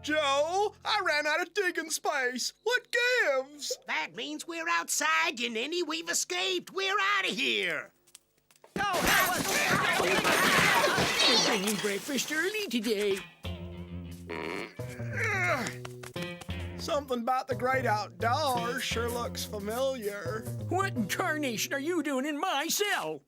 Joe, I ran out of digging space. What gives? That means we're outside, you ninny. We've escaped. We're out of here. You're bringing breakfast early today. Something about the great outdoors sure looks familiar. What in tarnation are you doing in my cell?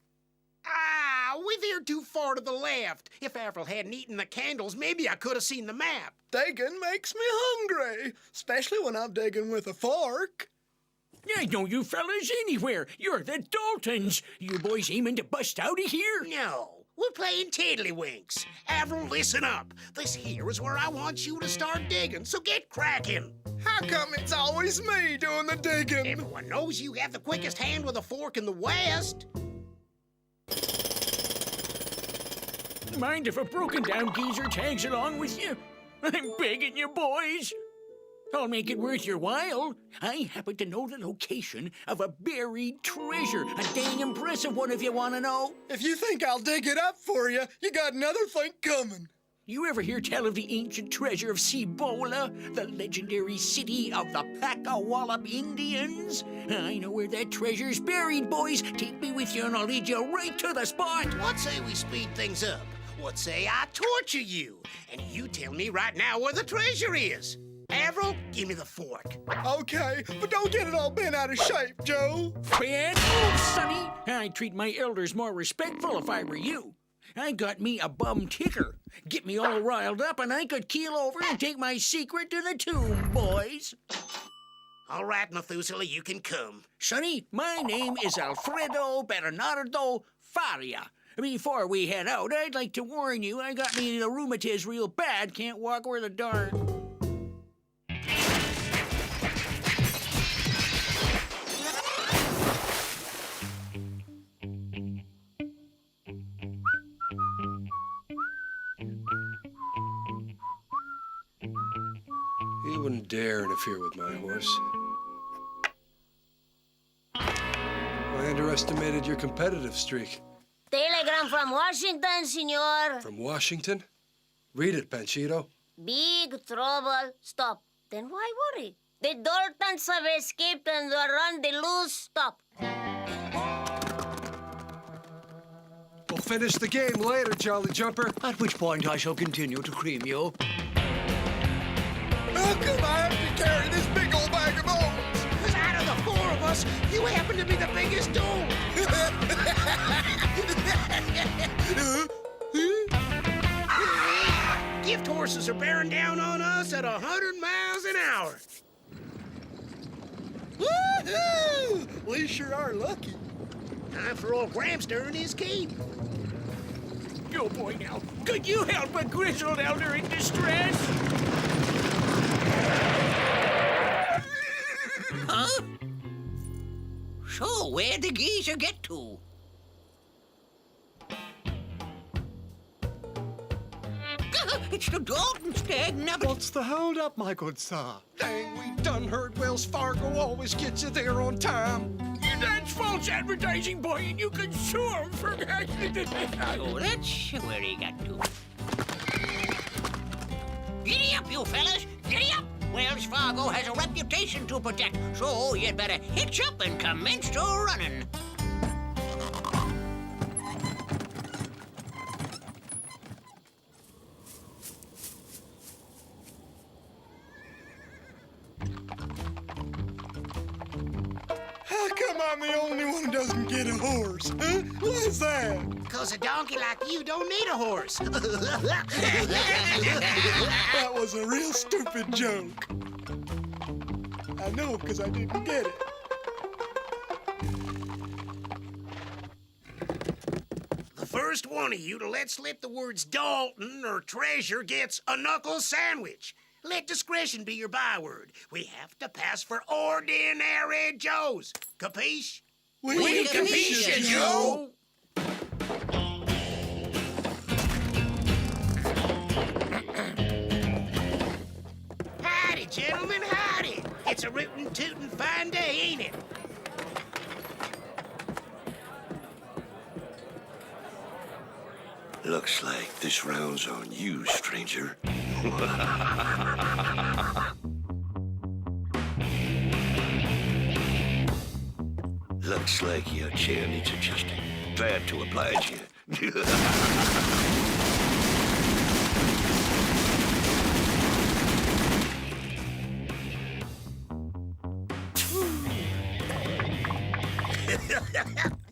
We veered too far to the left. If Avril hadn't eaten the candles, maybe I could have seen the map. Digging makes me hungry, especially when I'm digging with a fork. I know you fellas anywhere. You're the Daltons. You boys aiming to bust out of here? No, we're playing tiddlywinks. Avril, listen up. This here is where I want you to start digging, so get cracking. How come it's always me doing the digging? Everyone knows you have the quickest hand with a fork in the West. Mind if a broken-down geezer tags along with you? I'm begging you, boys. I'll make it worth your while. I happen to know the location of a buried treasure. A dang impressive one, if you want to know. If you think I'll dig it up for you, you got another thing coming. You ever hear tell of the ancient treasure of Cibola, the legendary city of the Packawallop Indians? I know where that treasure's buried, boys. Take me with you and I'll lead you right to the spot. What say we speed things up? What say I torture you? And you tell me right now where the treasure is. Avril, give me the fork. Okay, but don't get it all bent out of shape, Joe. Bad move, Sonny. I'd treat my elders more respectful if I were you. I got me a bum ticker. Get me all riled up and I could keel over and take my secret to the tomb, boys. All right, Methuselah, you can come. Sonny, my name is Alfredo Bernardo Faria. Before we head out, I'd like to warn you, I got me the rheumatiz real bad. Can't walk where the darn... He wouldn't dare interfere with my horse. I underestimated your competitive streak. Telegram from Washington, senor. From Washington? Read it, Panchito. Big trouble. Stop. Then why worry? The Daltons have escaped and are on the loose. Stop. We'll finish the game later, Jolly Jumper. At which point I shall continue to cream you. How come I have to carry this big old bag of bones? Because out of the four of us, you happen to be the biggest duel. Gift horses are bearing down on us at 100 miles an hour. Woo-hoo! We sure are lucky. Time for old Gramps to earn his keep. Yo, boy, now, could you help a grizzled elder in distress? Huh? So, where'd the geezer get to? It's the Daltons, dagnabbit. What's the hold-up, my good sir? Dang, we done heard Wells Fargo always gets you there on time. That's false advertising, boy, and you can sue him for... Oh, that's where he got to. Giddy up, you fellas! Giddy up! Wells Fargo has a reputation to protect, so you'd better hitch up and commence to running. How come I'm the only one who doesn't get a horse? Huh? Why is that? Because a donkey like you don't need a horse. That was a real stupid joke. I know, because I didn't get it. The first one of you to let slip the words Dalton or treasure gets a knuckle sandwich. Let discretion be your byword. We have to pass for ordinary Joes. Capiche? We capiche, Joe. Howdy, gentlemen, howdy. It's a rootin' tootin' fine day, ain't it? Looks like this round's on you, stranger. Looks like your chair needs adjusting. Glad to oblige you.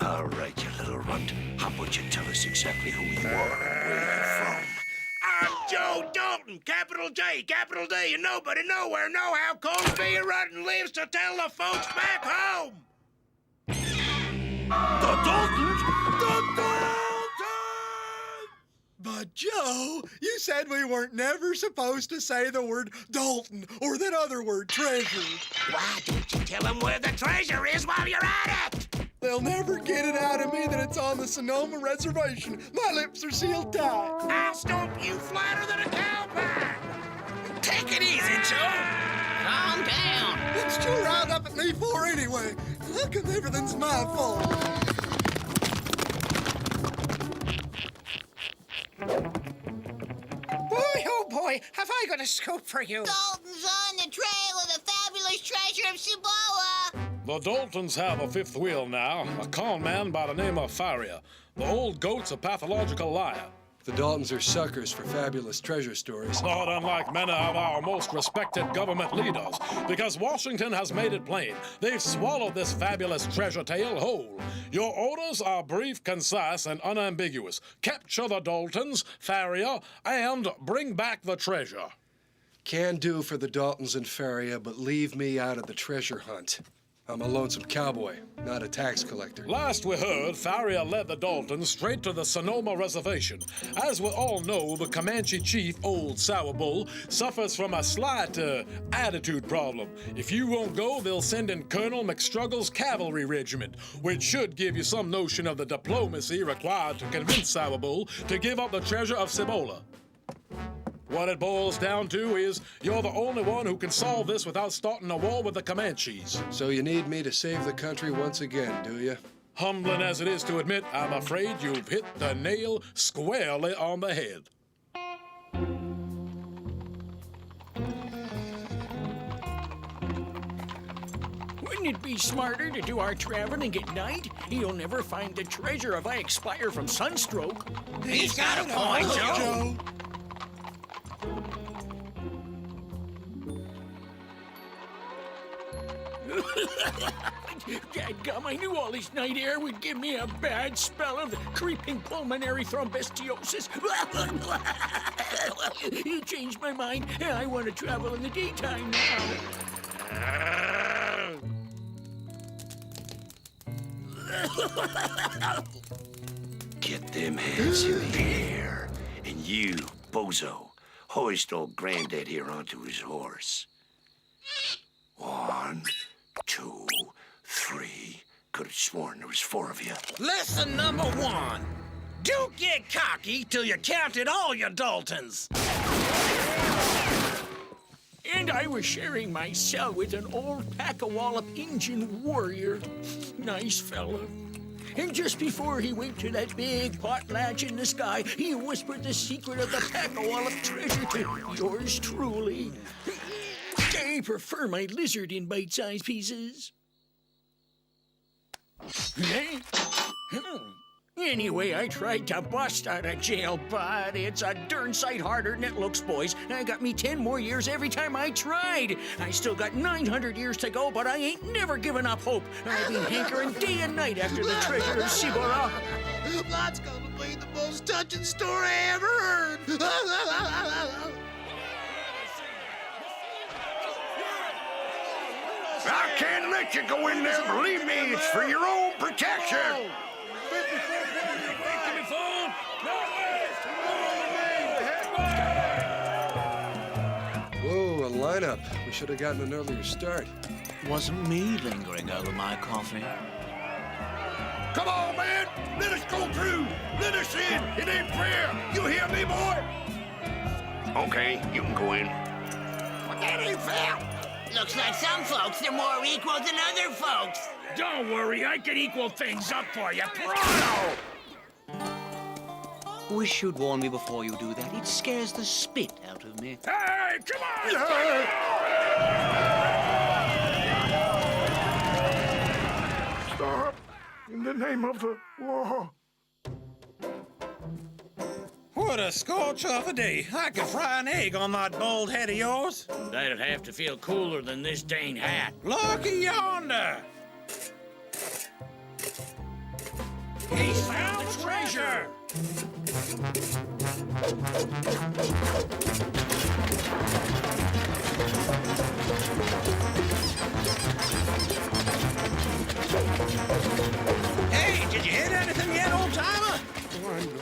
All right, you little runt. How about you tell us exactly who you are and where you're from? I'm Joe Dalton, capital J, capital D, and nobody nowhere know how Columbia Rutten lives to tell the folks back home. The Daltons? The Daltons! But, Joe, you said we weren't never supposed to say the word Dalton or that other word, treasure. Why don't you tell them where the treasure is while you're at it? They'll never get it out of me that it's on the Sonoma Reservation. My lips are sealed tight. I'll stomp you flatter than a cowboy. Take it easy, Joe. Calm down. What's you riled up at me for anyway? How come everything's my fault? Boy, oh boy, have I got a scoop for you. Dalton's on the trail of the fabulous treasure of Cibola. The Daltons have a fifth wheel now, a con man by the name of Faria. The old goat's a pathological liar. The Daltons are suckers for fabulous treasure stories. Not unlike many of our most respected government leaders, because Washington has made it plain. They've swallowed this fabulous treasure tale whole. Your orders are brief, concise, and unambiguous. Capture the Daltons, Faria, and bring back the treasure. Can do for the Daltons and Faria, but leave me out of the treasure hunt. I'm a lonesome cowboy, not a tax collector. Last we heard, Faria led the Daltons straight to the Sonoma Reservation. As we all know, the Comanche chief, Old Sour Bull, suffers from a slight attitude problem. If you won't go, they'll send in Colonel McStruggle's cavalry regiment, which should give you some notion of the diplomacy required to convince Sour Bull to give up the treasure of Cibola. What it boils down to is you're the only one who can solve this without starting a war with the Comanches. So you need me to save the country once again, do you? Humbling as it is to admit, I'm afraid you've hit the nail squarely on the head. Wouldn't it be smarter to do our traveling at night? You'll never find the treasure if I expire from sunstroke. He's got a point, Joe. Dadgum, I knew all this night air would give me a bad spell of creeping pulmonary thrombosis. You changed my mind. I want to travel in the daytime now. Get them hands in the air. And you, bozo, hoist old Granddad here onto his horse. 1, 2, 3. Could have sworn there was 4 of you. Lesson number 1. Don't get cocky till you counted all your Daltons. And I was sharing my cell with an old pack-a-wallop Injun warrior. Nice fella. And just before he went to that big potlatch in the sky, he whispered the secret of the pack-a-wallop treasure to yours truly. I prefer my lizard in bite-sized pieces. Anyway, I tried to bust out of jail, but it's a darn sight harder than it looks, boys. I got me 10 more years every time I tried. I still got 900 years to go, but I ain't never given up hope. I've been hankering day and night after the treasure of Cibola. That's gonna be the most touching story I ever heard. I can't let you go in there. Believe me, it's for your own protection. Whoa, a lineup. We should have gotten an earlier start. Wasn't me lingering over my coffee. Come on, man. Let us go through. Let us in. It ain't fair. You hear me, boy? Okay, you can go in. But that ain't fair. Looks like some folks are more equal than other folks. Don't worry, I can equal things up for you. Pronto! Wish you'd warn me before you do that. It scares the spit out of me. Hey, come on! Stop! In the name of the law. What a scorch of a day. I could fry an egg on that bald head of yours. That'd have to feel cooler than this dang hat. Looky yonder. He's found the treasure. Hey, did you hit anything yet, old-timer?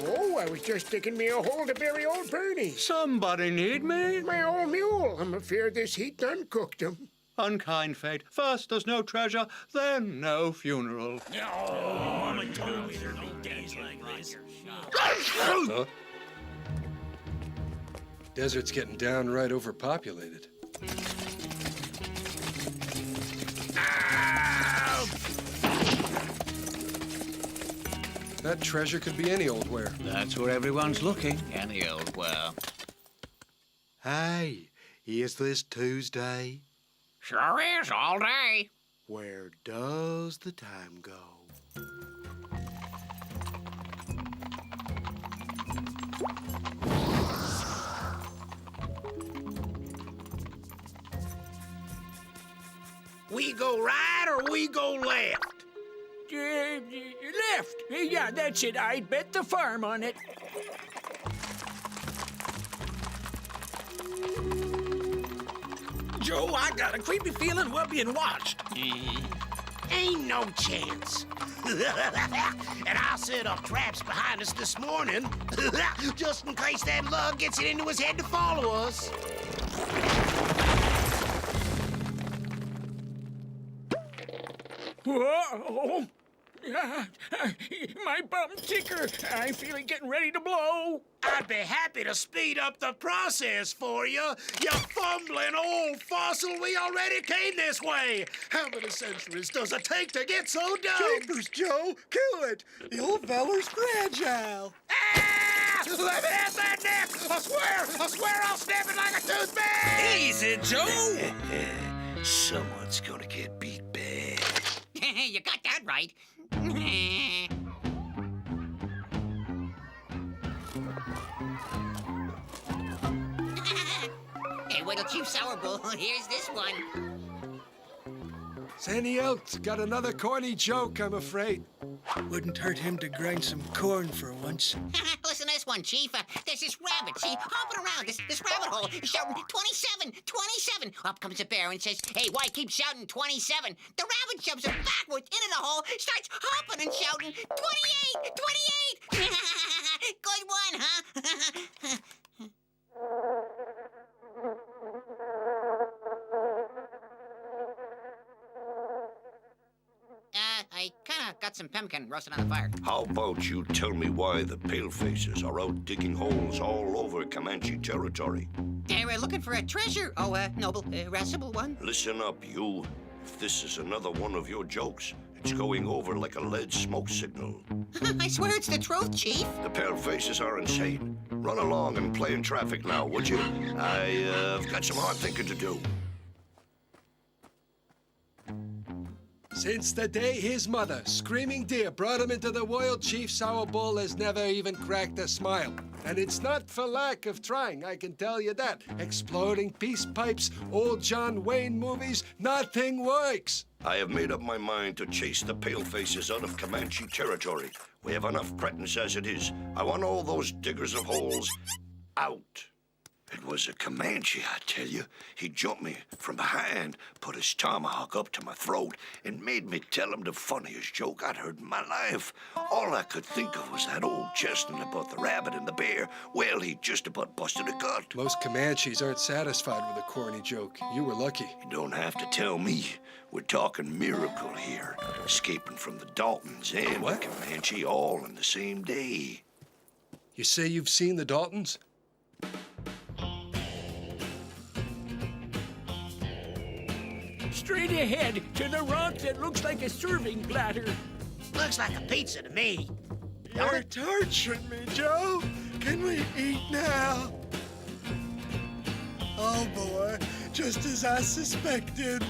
No, I was just digging me a hole to bury old Bernie. Somebody need me? My old mule. I'm afeard this heat done cooked him. Unkind fate. First there's no treasure, then no funeral. Mama told me there'd be days like this. Huh? Desert's getting downright overpopulated. That treasure could be any old where. That's where everyone's looking. Any old where. Hey, is this Tuesday? Sure is, all day. Where does the time go? We go right or we go left? Left. Yeah, that's it. I'd bet the farm on it. Joe, I got a creepy feeling we're being watched. Ain't no chance. And I'll set up traps behind us this morning, just in case that lug gets it into his head to follow us. Whoa! My bum ticker. I feel it getting ready to blow. I'd be happy to speed up the process for you, you fumbling old fossil. We already came this way. How many centuries does it take to get so dumb? Jeepers, Joe, kill it. The old feller's fragile. Ah! Let me have that neck. I swear I'll snap it like a toothpick. Easy, Joe. Someone's gonna get beat bad. You got that right. Hey, wait till Chief Sourbull. Here's this one. Sandy Elk's got another corny joke, I'm afraid. Wouldn't hurt him to grind some corn for once. Listen to this one, Chief. There's this rabbit, see, hopping around this rabbit hole, shouting 27, 27. Up comes a bear and says, hey, why keep shouting 27? The rabbit jumps it backwards into the hole, starts hopping and shouting 28, 28. Good one, huh? I kinda got some pemmican roasted on the fire. How about you tell me why the palefaces are out digging holes all over Comanche territory? They're looking for a treasure. Oh, noble, irascible one. Listen up, you. If this is another one of your jokes, it's going over like a lead smoke signal. I swear it's the truth, Chief. The palefaces are insane. Run along and play in traffic now, would you? I've got some hard thinking to do. Since the day his mother, Screaming Deer, brought him into the world, Chief Sourbull has never even cracked a smile. And it's not for lack of trying, I can tell you that. Exploding peace pipes, old John Wayne movies, nothing works. I have made up my mind to chase the palefaces out of Comanche territory. We have enough cretins as it is. I want all those diggers of holes out. It was a Comanche, I tell you. He jumped me from behind, put his tomahawk up to my throat, and made me tell him the funniest joke I'd heard in my life. All I could think of was that old chestnut about the rabbit and the bear. Well, he just about busted a gut. Most Comanches aren't satisfied with a corny joke. You were lucky. You don't have to tell me. We're talking miracle here. Escaping from the Daltons and the Comanche all in the same day. You say you've seen the Daltons? Straight ahead to the rock that looks like a serving platter. Looks like a pizza to me. You're torturing me, Joe. Can we eat now? Oh, boy. Just as I suspected.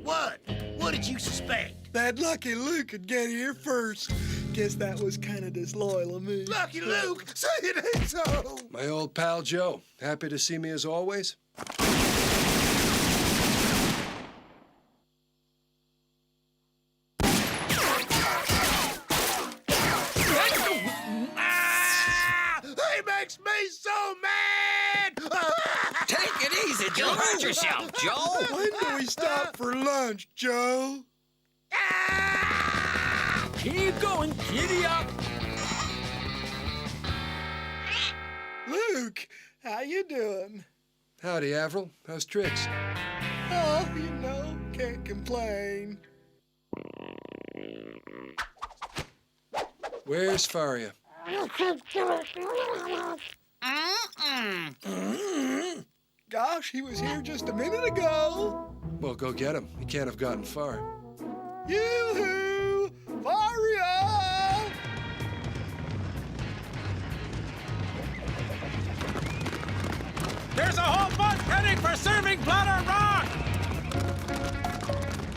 What? What did you suspect? That Lucky Luke could get here first. Guess that was kind of disloyal of me. Lucky Luke, say it ain't so. My old pal Joe, happy to see me as always? He makes me so mad! Take it easy, Joe. You'll hurt yourself, Joe. When do we stop for lunch, Joe? Keep going, giddy up. Luke, how you doing? Howdy, Avril. How's tricks? Oh, you know, can't complain. Where's Faria? Gosh, he was here just a minute ago. Well, go get him. He can't have gotten far. Yoo-hoo! Faria! There's a whole bunch heading for Serving Bladder Rock!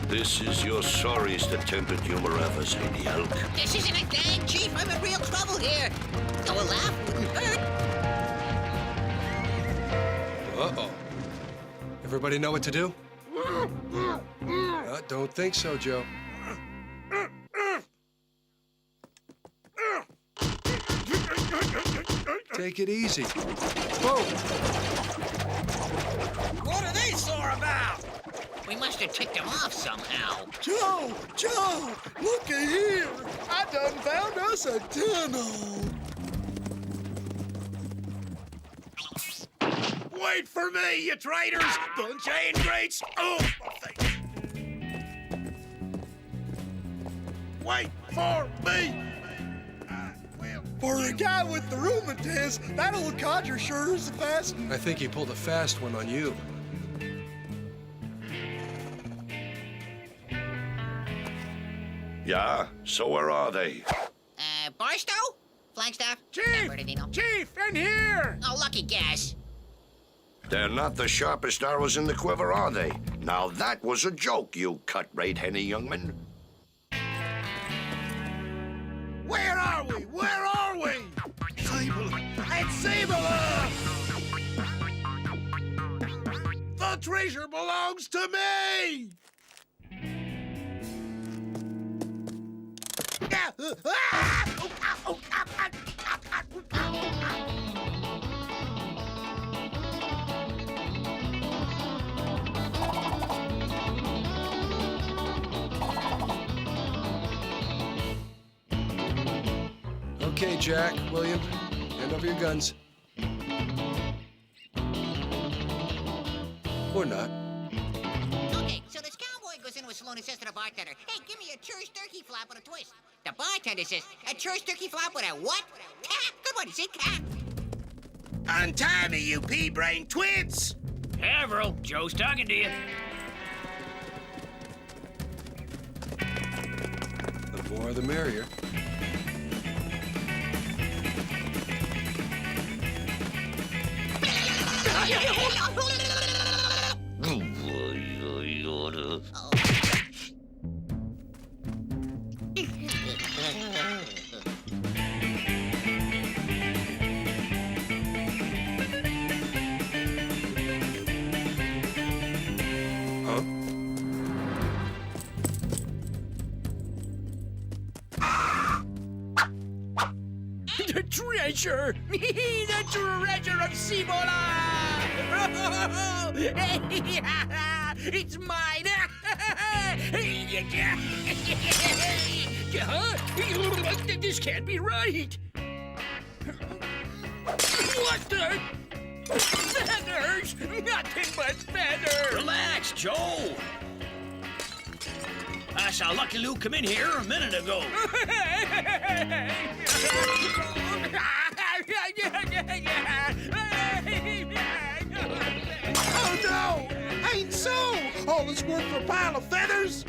This is your sorriest attempt at humor ever, Sadie Elk. This isn't a gang, Chief. I'm in real trouble here. Though a laugh wouldn't hurt. Uh-oh. Everybody know what to do? Don't think so, Joe. Take it easy. Whoa! What are they sore about? We must have ticked him off somehow. Joe! Looky here! I done found us a tunnel! Wait for me, you traitors! Bunch of ingrates! Oh, my face! Wait for me! For a guy with the rheumatiz, that old codger sure is a fast one. I think he pulled a fast one on you. Yeah? So where are they? Barstow? Flagstaff? Chief! Bernardino? Chief, in here! Oh, lucky guess. They're not the sharpest arrows in the quiver, are they? Now that was a joke, you cut-rate henny youngman. Where are we? Where are we? Sable! It's Sable! The treasure belongs to me! Okay, Jack, William, hand over your guns. Or not. Okay, so this cowboy goes into a saloon and says to the bartender, "Hey, give me a church turkey flap with a twist." The bartender says, "A church turkey flap with a what?" Cat. Good one, he said cat. Untie me, you pea-brain twits! Avril, Joe's talking to you. The more the merrier. The treasure! The treasure of Cibola! It's mine! This can't be right! What the? Feathers! Nothing but feathers! Relax, Joe. I saw Lucky Luke come in here a minute ago. Oh, no! Ain't so! All this work for a pile of feathers?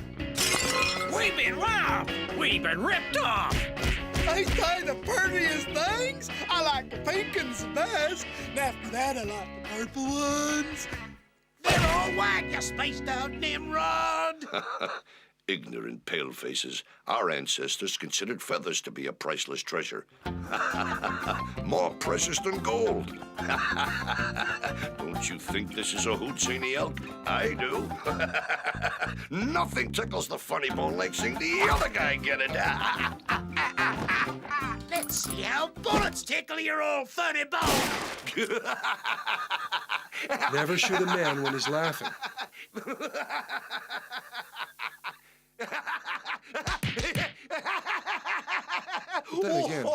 We've been robbed! We've been ripped off! Ain't I the pink one's the best. And after that, I like the purple ones. They're all white, you spaced out Nimrod. Ignorant palefaces. Our ancestors considered feathers to be a priceless treasure. More precious than gold. Don't you think this is a Hootsie elk? I do. Nothing tickles the funny bone like seeing the other guy get it. Let's see how bullets tickle your old funny bone. Never shoot a man when he's laughing. But then again,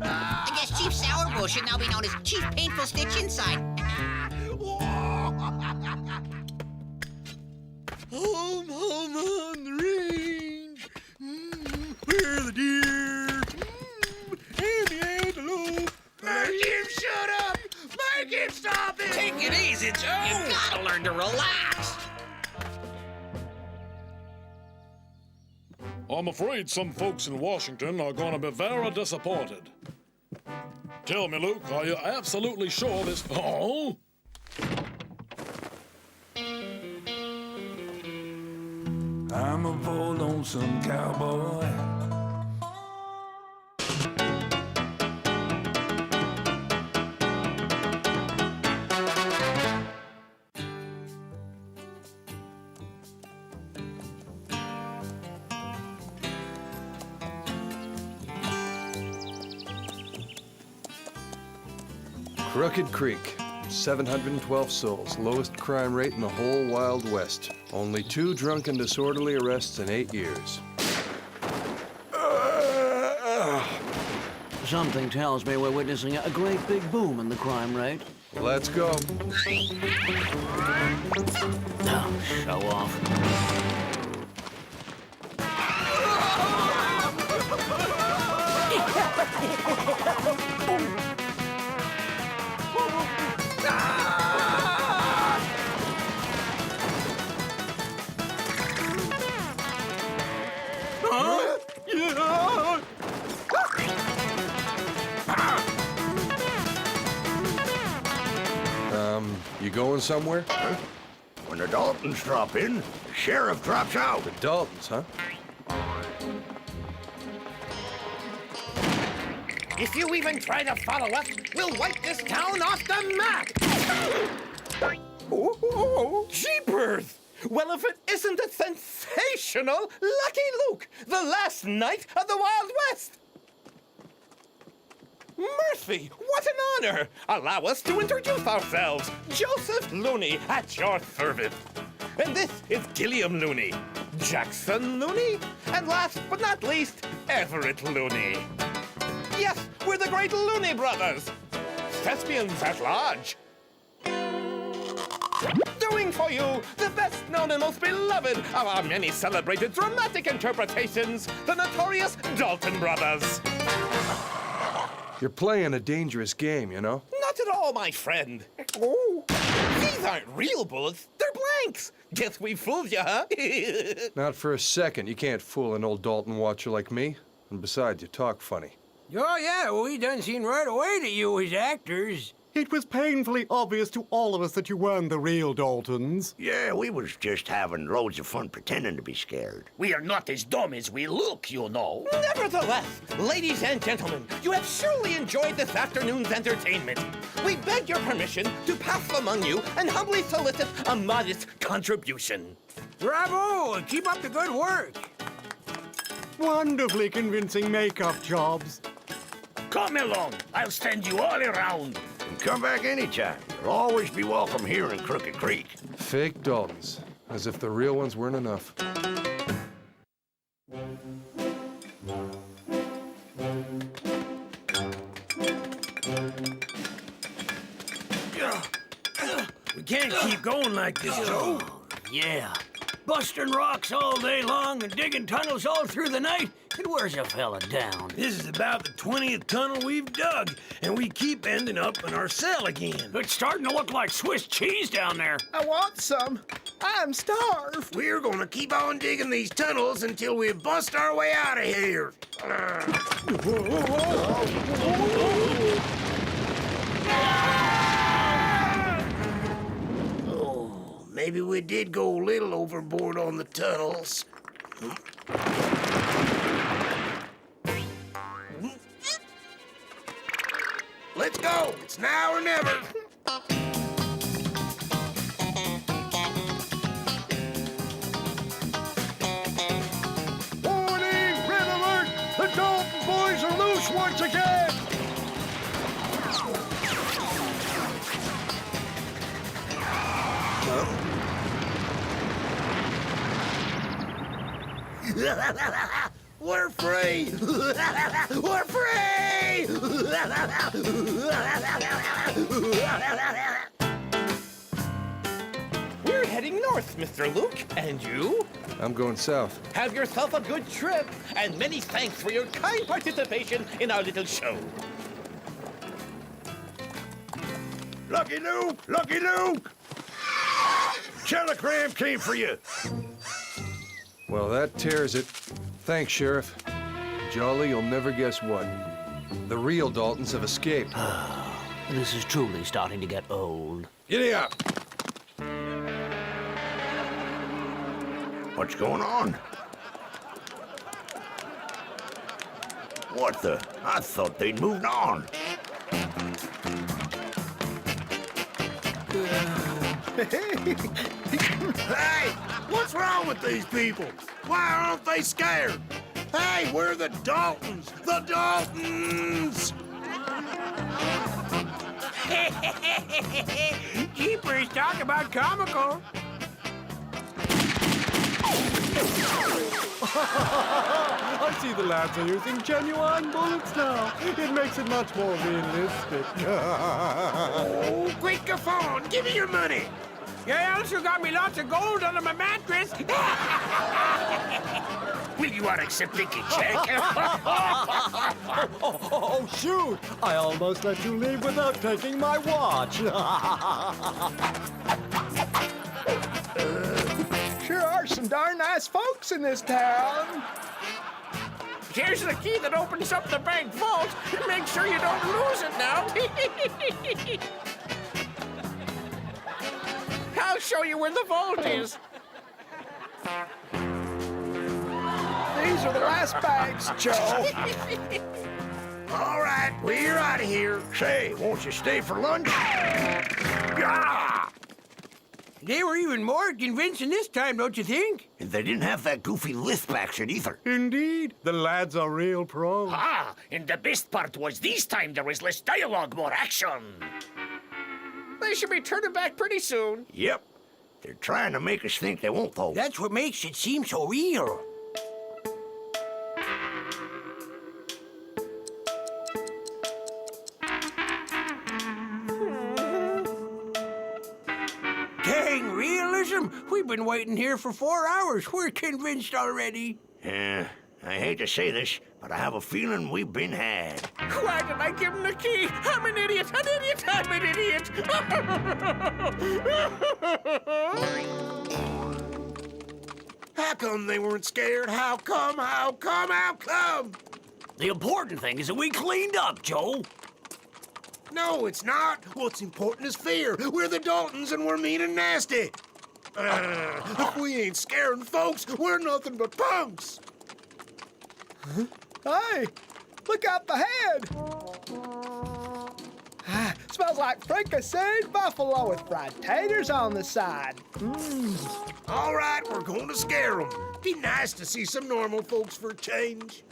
I guess Chief Sourbull should now be known as Chief Painful Stitch Inside. Home, home on the range. Where the deer. And the antelope. Make him shut up! Make him stop it! Take it easy, Joe. You gotta learn to relax. I'm afraid some folks in Washington are going to be very disappointed. Tell me, Luke, are you absolutely sure this... Oh? I'm a poor lonesome cowboy. Crooked Creek, 712 souls, lowest crime rate in the whole Wild West. Only 2 drunk and disorderly arrests in 8 years. Something tells me we're witnessing a great big boom in the crime rate. Let's go. Oh, show off. You going somewhere? When the Daltons drop in, the sheriff drops out. The Daltons, huh? If you even try to follow us, we'll wipe this town off the map! Oh, jeepers! Well, if it isn't a sensational Lucky Luke, the last knight of the Wild West! Murphy, what an honor! Allow us to introduce ourselves. Joseph Looney at your service. And this is Gilliam Looney, Jackson Looney, and last but not least, Everett Looney. Yes, we're the great Looney brothers. Thespians at large. Doing for you the best known and most beloved of our many celebrated dramatic interpretations, the notorious Dalton brothers. You're playing a dangerous game, you know? Not at all, my friend. Oh, these aren't real bullets. They're blanks. Guess we fooled you, huh? Not for a second. You can't fool an old Dalton watcher like me. And besides, you talk funny. Oh, yeah, well, we done seen right away that you was actors. It was painfully obvious to all of us that you weren't the real Daltons. Yeah, we was just having loads of fun pretending to be scared. We are not as dumb as we look, you know. Nevertheless, ladies and gentlemen, you have surely enjoyed this afternoon's entertainment. We beg your permission to pass among you and humbly solicit a modest contribution. Bravo! Keep up the good work. Wonderfully convincing makeup jobs. Come along. I'll stand you all around. And come back anytime. You'll always be welcome here in Crooked Creek. Fake Daltons. As if the real ones weren't enough. We can't keep going like this, Joe. Yeah. Busting rocks all day long and digging tunnels all through the night And where's a fella down? This is about the 20th tunnel we've dug, and we keep ending up in our cell again. It's starting to look like Swiss cheese down there. I want some. I'm starved. We're gonna keep on digging these tunnels until we bust our way out of here. Oh, maybe we did go a little overboard on the tunnels. Let's go. It's now or never. Warning! Red alert! The Dalton boys are loose once again! We're free! We're free! We're heading north, Mr. Luke. And you? I'm going south. Have yourself a good trip, and many thanks for your kind participation in our little show. Lucky Luke! Lucky Luke! Telegram came for you. Well, that tears it. Thanks, Sheriff. Jolly, you'll never guess what. The real Daltons have escaped. This is truly starting to get old. Giddy up! What's going on? What the? I thought they'd moved on. Hey, what's wrong with these people? Why aren't they scared? Hey, we're the Daltons! The Daltons! Jeepers, talk about comical. I see the lads are using genuine bullets now. It makes it much more realistic. Oh, quick, Gaffon, give me your money! You also got me lots of gold under my mattress. Will you accept a check? Oh, shoot! I almost let you leave without taking my watch. Sure are some darn nice folks in this town. Here's the key that opens up the bank vault. Make sure you don't lose it now. I'll show you where the vault is. These are the last bags, Joe. All right, we're out of here. Say, won't you stay for lunch? Yeah! They were even more convincing this time, don't you think? And they didn't have that goofy lisp accent either. Indeed, the lads are real pros. Ah, and the best part was this time there was less dialogue, more action. They should be turning back pretty soon. Yep. They're trying to make us think they won't, though. That's what makes it seem so real. Dang realism! We've been waiting here for 4 hours. We're convinced already. Yeah, I hate to say this, but I have a feeling we've been had. Why did I give him the key? I'm an idiot! An idiot! I'm an idiot! How come they weren't scared? How come? How come? How come? The important thing is that we cleaned up, Joe. No, it's not. What's important is fear. We're the Daltons and we're mean and nasty. If we ain't scaring folks, we're nothing but punks. Hey, look up ahead. Smells like fricasseed buffalo with fried taters on the side. All right, we're going to scare them. Be nice to see some normal folks for a change.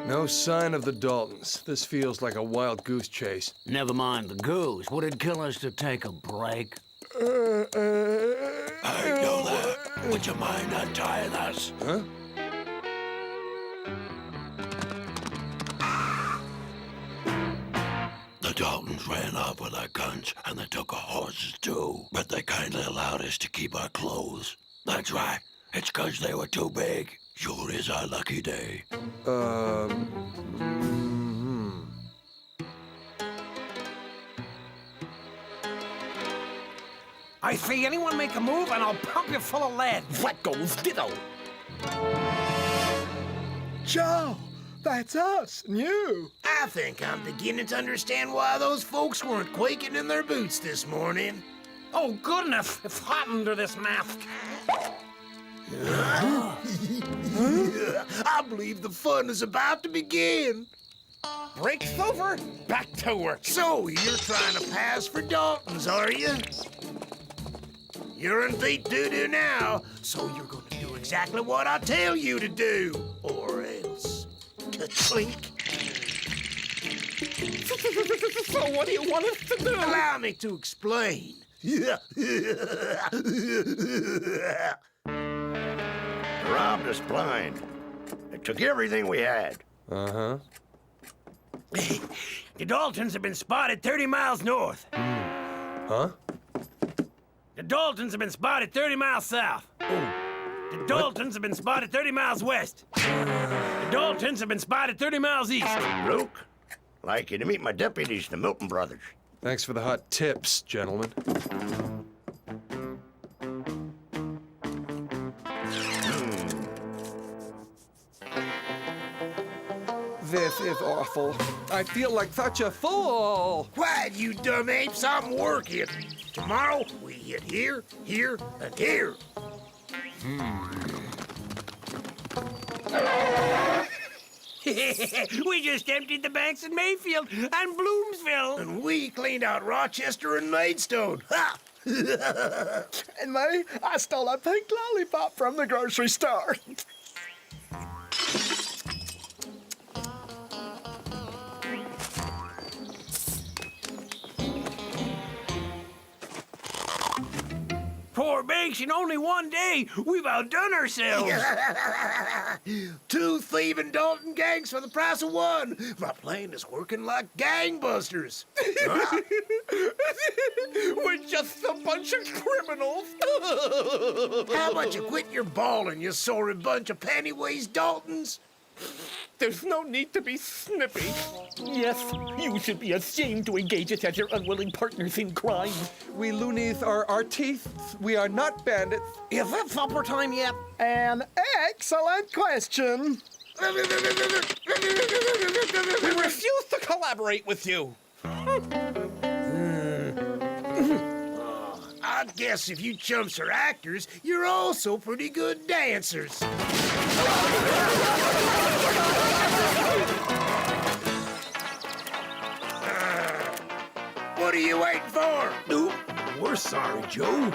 No sign of the Daltons. This feels like a wild goose chase. Never mind the goose. Would it kill us to take a break? I know that. Would you mind untying us? Huh? The Daltons ran off with our guns, and they took our horses too. But they kindly allowed us to keep our clothes. That's right. It's 'cause they were too big. Sure is our lucky day. I see anyone make a move and I'll pump you full of lead. What goes ditto? Joe, that's us, and you. I think I'm beginning to understand why those folks weren't quaking in their boots this morning. Oh, goodness, it's hot under this mask. I believe the fun is about to begin. Break's over. Back to work. So, you're trying to pass for Daltons, are you? You're in beat doo-doo now, so you're going to do exactly what I tell you to do, or else. Ka-clink. So what do you want us to do? Allow me to explain. Robbed us blind. They took everything we had. Uh-huh. The Daltons have been spotted 30 miles north. Huh? The Daltons have been spotted 30 miles south. The Daltons have been spotted 30 miles west. The Daltons have been spotted 30 miles east. Luke, I'd like you to meet my deputies, the Milton brothers. Thanks for the hot tips, gentlemen. This is awful. I feel like such a fool. Quiet, you dumb apes, I'm working. Tomorrow, we hit here, here, and here. We just emptied the banks in Mayfield and Bloomsville. And we cleaned out Rochester and Maidstone. Ha! And me, I stole a pink lollipop from the grocery store. Poor banks in only one day. We've outdone ourselves. 2 thieving Dalton gangs for the price of 1. My plan is working like gangbusters. Huh? We're just a bunch of criminals. How about you quit your bawling, you sorry bunch of pantywaist Daltons? There's no need to be snippy. Yes, you should be ashamed to engage us as your unwilling partners in crime. We loonies are artistes. We are not bandits. Is it supper time yet? An excellent question. We refuse to collaborate with you. I guess if you chumps are actors, you're also pretty good dancers. What are you waiting for? Ooh, we're sorry, Joe.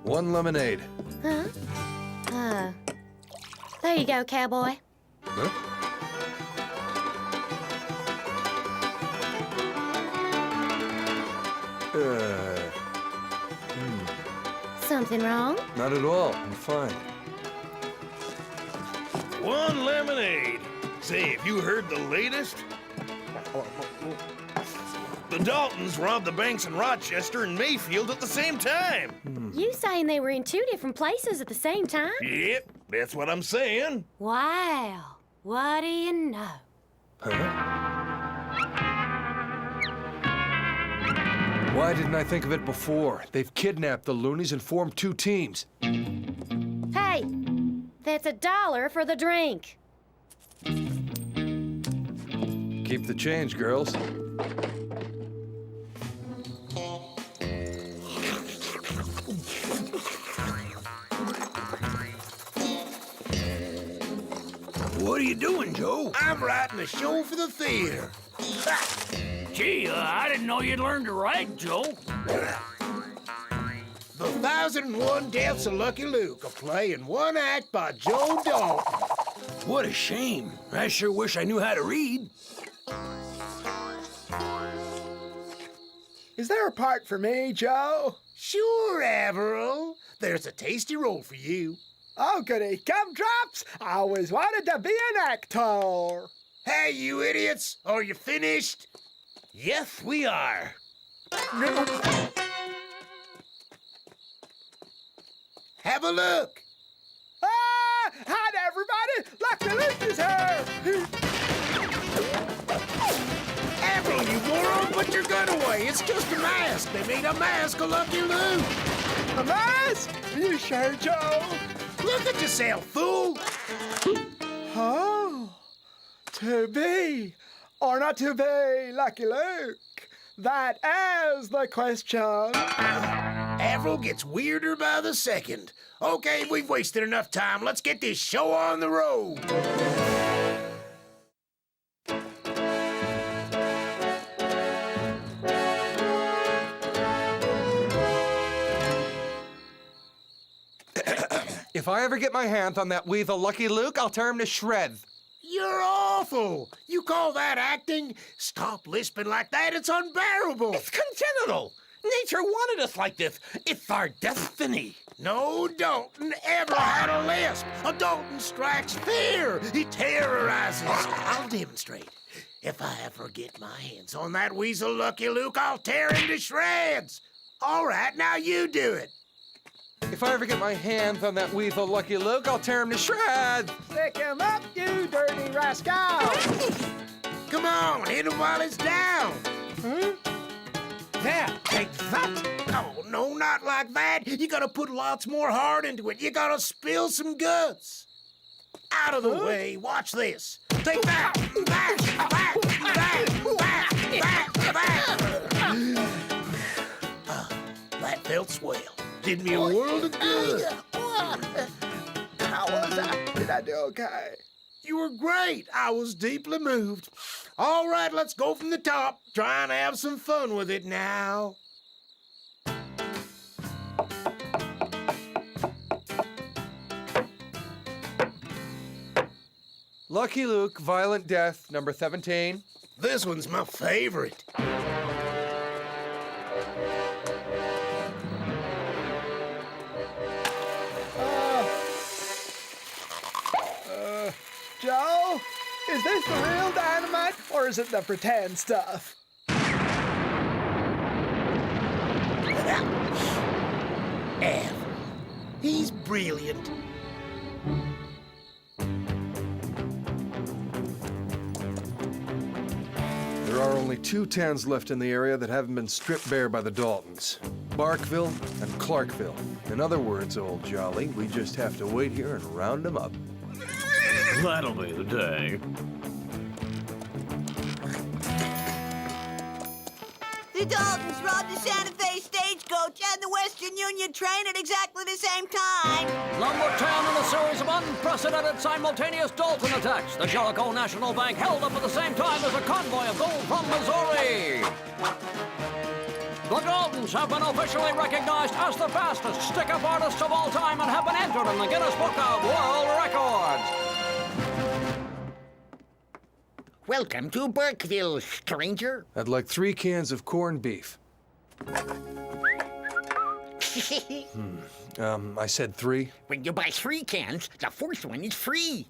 One lemonade. Huh? There you go, cowboy. Huh? Something wrong? Not at all. I'm fine. 1 lemonade. Say, have you heard the latest? The Daltons robbed the banks in Rochester and Mayfield at the same time. You saying they were in 2 different places at the same time? Yep, that's what I'm saying. Wow. What do you know? Why didn't I think of it before? They've kidnapped the loonies and formed 2 teams. Hey, that's $1 for the drink. Keep the change, girls. What are you doing, Joe? I'm writing a show for the theater. Gee, I didn't know you'd learned to write, Joe. The 1001 Deaths of Lucky Luke, a play in 1 act by Joe Dalton. What a shame. I sure wish I knew how to read. Is there a part for me, Joe? Sure, Averill. There's a tasty roll for you. Oh, goody gumdrops! I always wanted to be an actor. Hey, you idiots! Are you finished? Yes, we are. Have a look. Ah! Hi, everybody! Lucky Luke is here! Averill, you moron, put your gun away. It's just a mask. They made a mask of Lucky Luke. A mask? Are you sure, Joe? Look at yourself, fool. Oh, to be or not to be Lucky Luke? That is the question. Averill gets weirder by the second. Okay, we've wasted enough time. Let's get this show on the road. If I ever get my hands on that weasel Lucky Luke, I'll tear him to shreds. You're awful. You call that acting? Stop lisping like that. It's unbearable. It's congenital. Nature wanted us like this. It's our destiny. No Dalton ever had a lisp. A Dalton strikes fear. He terrorizes. I'll demonstrate. If I ever get my hands on that weasel Lucky Luke, I'll tear him to shreds. All right, now you do it. If I ever get my hands on that weasel Lucky Luke, I'll tear him to shreds. Stick him up, you dirty rascal! Come on, hit him while it's down. There, take that. Oh, no, not like that. You gotta put lots more heart into it. You gotta spill some guts. Out of the way. Watch this. Take that. That felt swell. Did me a world of good. How was I? Did I do okay? You were great. I was deeply moved. All right, let's go from the top. Try and have some fun with it now. Lucky Luke, violent death, number 17. This one's my favorite. Joe, is this the real dynamite or is it the pretend stuff? He's brilliant. There are only 2 towns left in the area that haven't been stripped bare by the Daltons. Barkville and Clarkville. In other words, old Jolly, we just have to wait here and round them up. That'll be the day. The Daltons robbed the Santa Fe stagecoach and the Western Union train at exactly the same time. Number 10 in a series of unprecedented simultaneous Dalton attacks. The Jericho National Bank held up at the same time as a convoy of gold from Missouri. The Daltons have been officially recognized as the fastest stick-up artists of all time and have been entered in the Guinness Book of World Records. Welcome to Burkeville, stranger. I'd like 3 cans of corned beef. I said 3. When you buy 3 cans, the 4th one is free.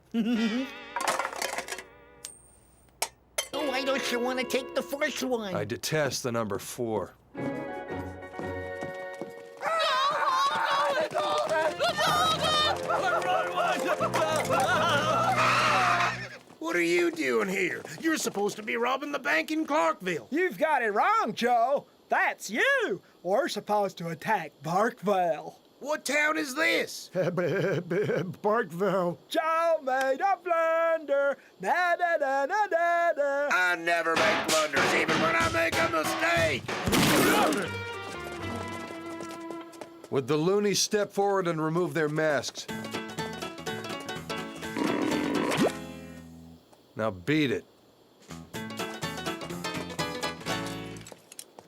Oh, why don't you want to take the 4th one? I detest the number 4. What are you doing here? You're supposed to be robbing the bank in Clarkville. You've got it wrong, Joe. That's you. We're supposed to attack Barkville. What town is this? Barkville. Joe made a blunder. Da da da da da da. I never make blunders, even when I make a mistake. Would the loonies step forward and remove their masks? Now beat it.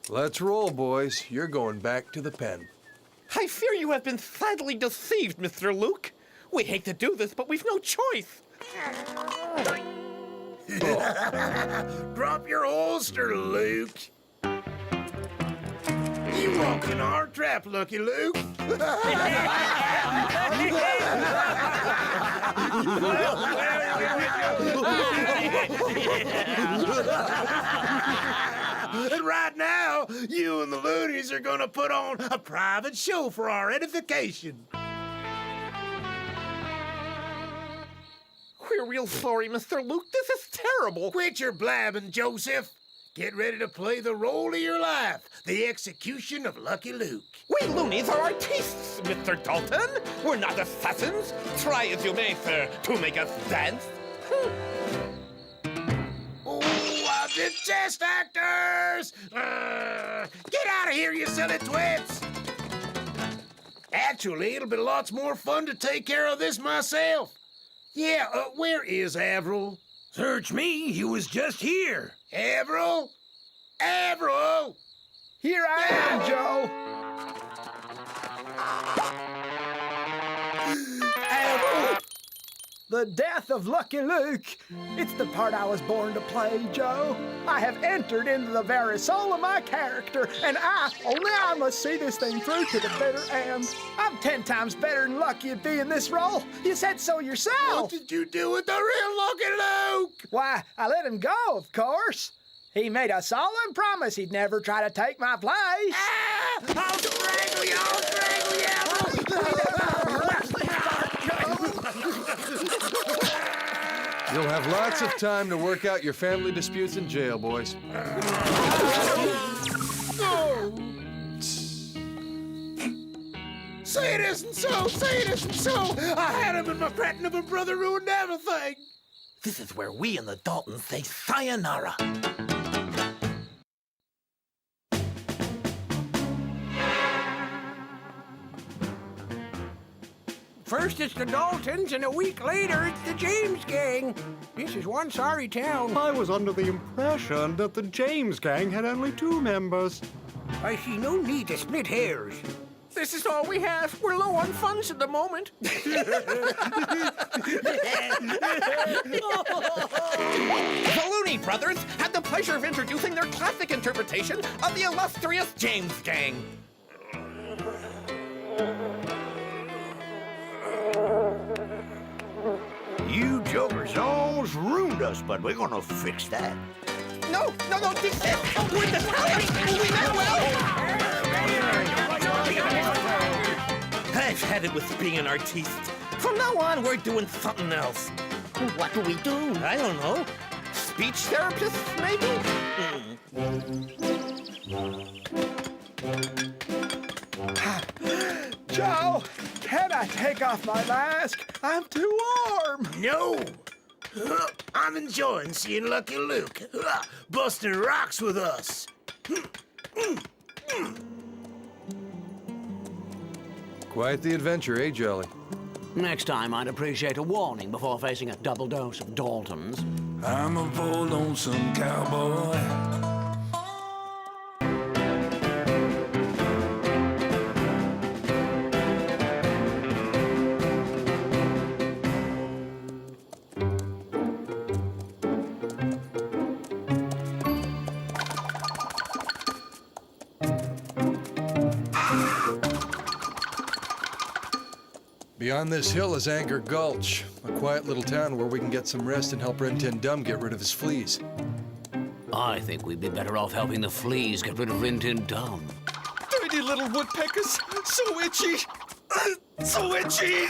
Let's roll, boys. You're going back to the pen. I fear you have been sadly deceived, Mr. Luke. We hate to do this, but we've no choice. Drop your holster, Luke. Walk in our trap, Lucky Luke. And right now, you and the loonies are gonna put on a private show for our edification. We're real sorry, Mr. Luke. This is terrible. Quit your blabbing, Joseph. Get ready to play the role of your life, the execution of Lucky Luke. We loonies are artistes, Mr. Dalton. We're not assassins. Try as you may, sir, to make us dance. Oh, the chest actors! Get out of here, you silly twits! Actually, it'll be lots more fun to take care of this myself. Yeah, where is Avril? Search me, he was just here. Avril? Avril! Here I am, Joe. Avril! The death of Lucky Luke. It's the part I was born to play, Joe. I have entered into the very soul of my character, and only I must see this thing through to the bitter end. I'm 10 times better than Lucky at being this role. You said so yourself. What did you do with the real Lucky Luke? Why, I let him go, of course. He made a solemn promise he'd never try to take my place. Ah! I'll strangle you! I'll strangle you! You'll have lots of time to work out your family disputes in jail, boys. Say it isn't so! Say it isn't so! I had him and my pregnant brother ruined everything! This is where we and the Daltons say sayonara. First it's the Daltons, and a week later it's the James gang. This is one sorry town. I was under the impression that the James gang had only 2 members. I see no need to split hairs. This is all we have. We're low on funds at the moment. The Looney Brothers had the pleasure of introducing their classic interpretation of the illustrious James gang. You jokers almost ruined us, but we're gonna fix that. No, desist! We're the talent! We know well! I've had it with being an artiste. From now on, we're doing something else. What do we do? I don't know. Speech therapists, maybe? Joe, can I take off my mask? I'm too warm. No! I'm enjoying seeing Lucky Luke busting rocks with us. Quite the adventure, eh, Jolly? Next time, I'd appreciate a warning before facing a double dose of Daltons. I'm a poor lonesome cowboy. Beyond this hill is Anchor Gulch, a quiet little town where we can get some rest and help Rantanplan get rid of his fleas. I think we'd be better off helping the fleas get rid of Rantanplan. Dirty little woodpeckers! So itchy! So itchy!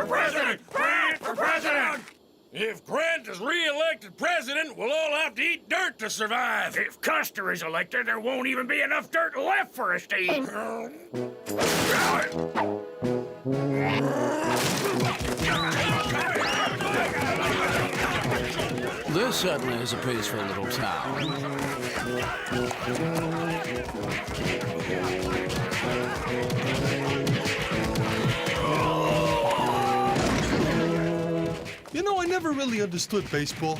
for president! Grant for president! If Grant is re-elected president, we'll all have to eat dirt to survive. If Custer is elected, there won't even be enough dirt left for us to eat. This certainly is a peaceful little town. You know, I never really understood baseball.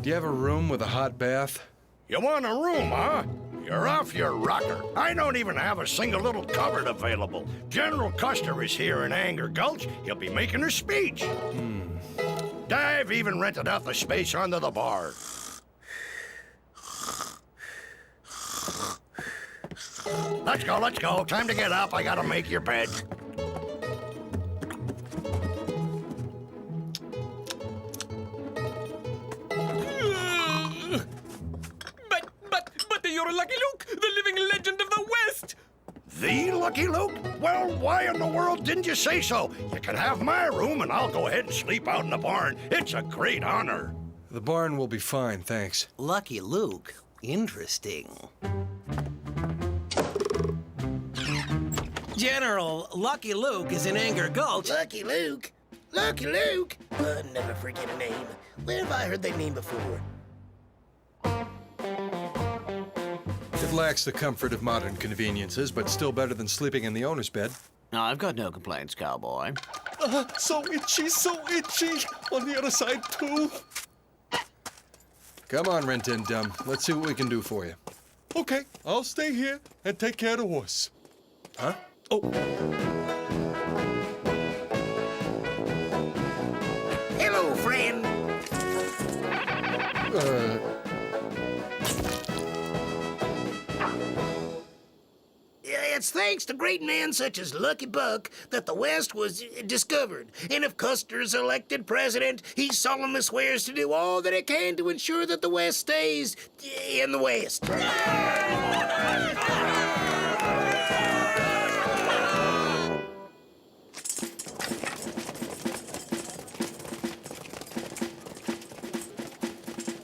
Do you have a room with a hot bath? You want a room, huh? You're off your rocker. I don't even have a single little cupboard available. General Custer is here in Anger Gulch. He'll be making a speech. I've even rented out the space under the bar. Let's go. Time to get up. I gotta make your bed. But you're Lucky Luke, the living legend of the West! The Lucky Luke? Well, why in the world didn't you say so? You can have my room, and I'll go ahead and sleep out in the barn. It's a great honor. The barn will be fine, thanks. Lucky Luke? Interesting. General, Lucky Luke is in Anger Gulch. Lucky Luke? Lucky Luke? Never forget a name. Where have I heard that name before? It lacks the comfort of modern conveniences, but still better than sleeping in the owner's bed. No, I've got no complaints, cowboy. So itchy, so itchy. On the other side, too. Come on, Rantanplan. Let's see what we can do for you. Okay, I'll stay here and take care of the horse. Huh? Oh. Hello, friend. It's thanks to great men such as Lucky Buck that the West was discovered. And if Custer is elected president, he solemnly swears to do all that he can to ensure that the West stays in the West.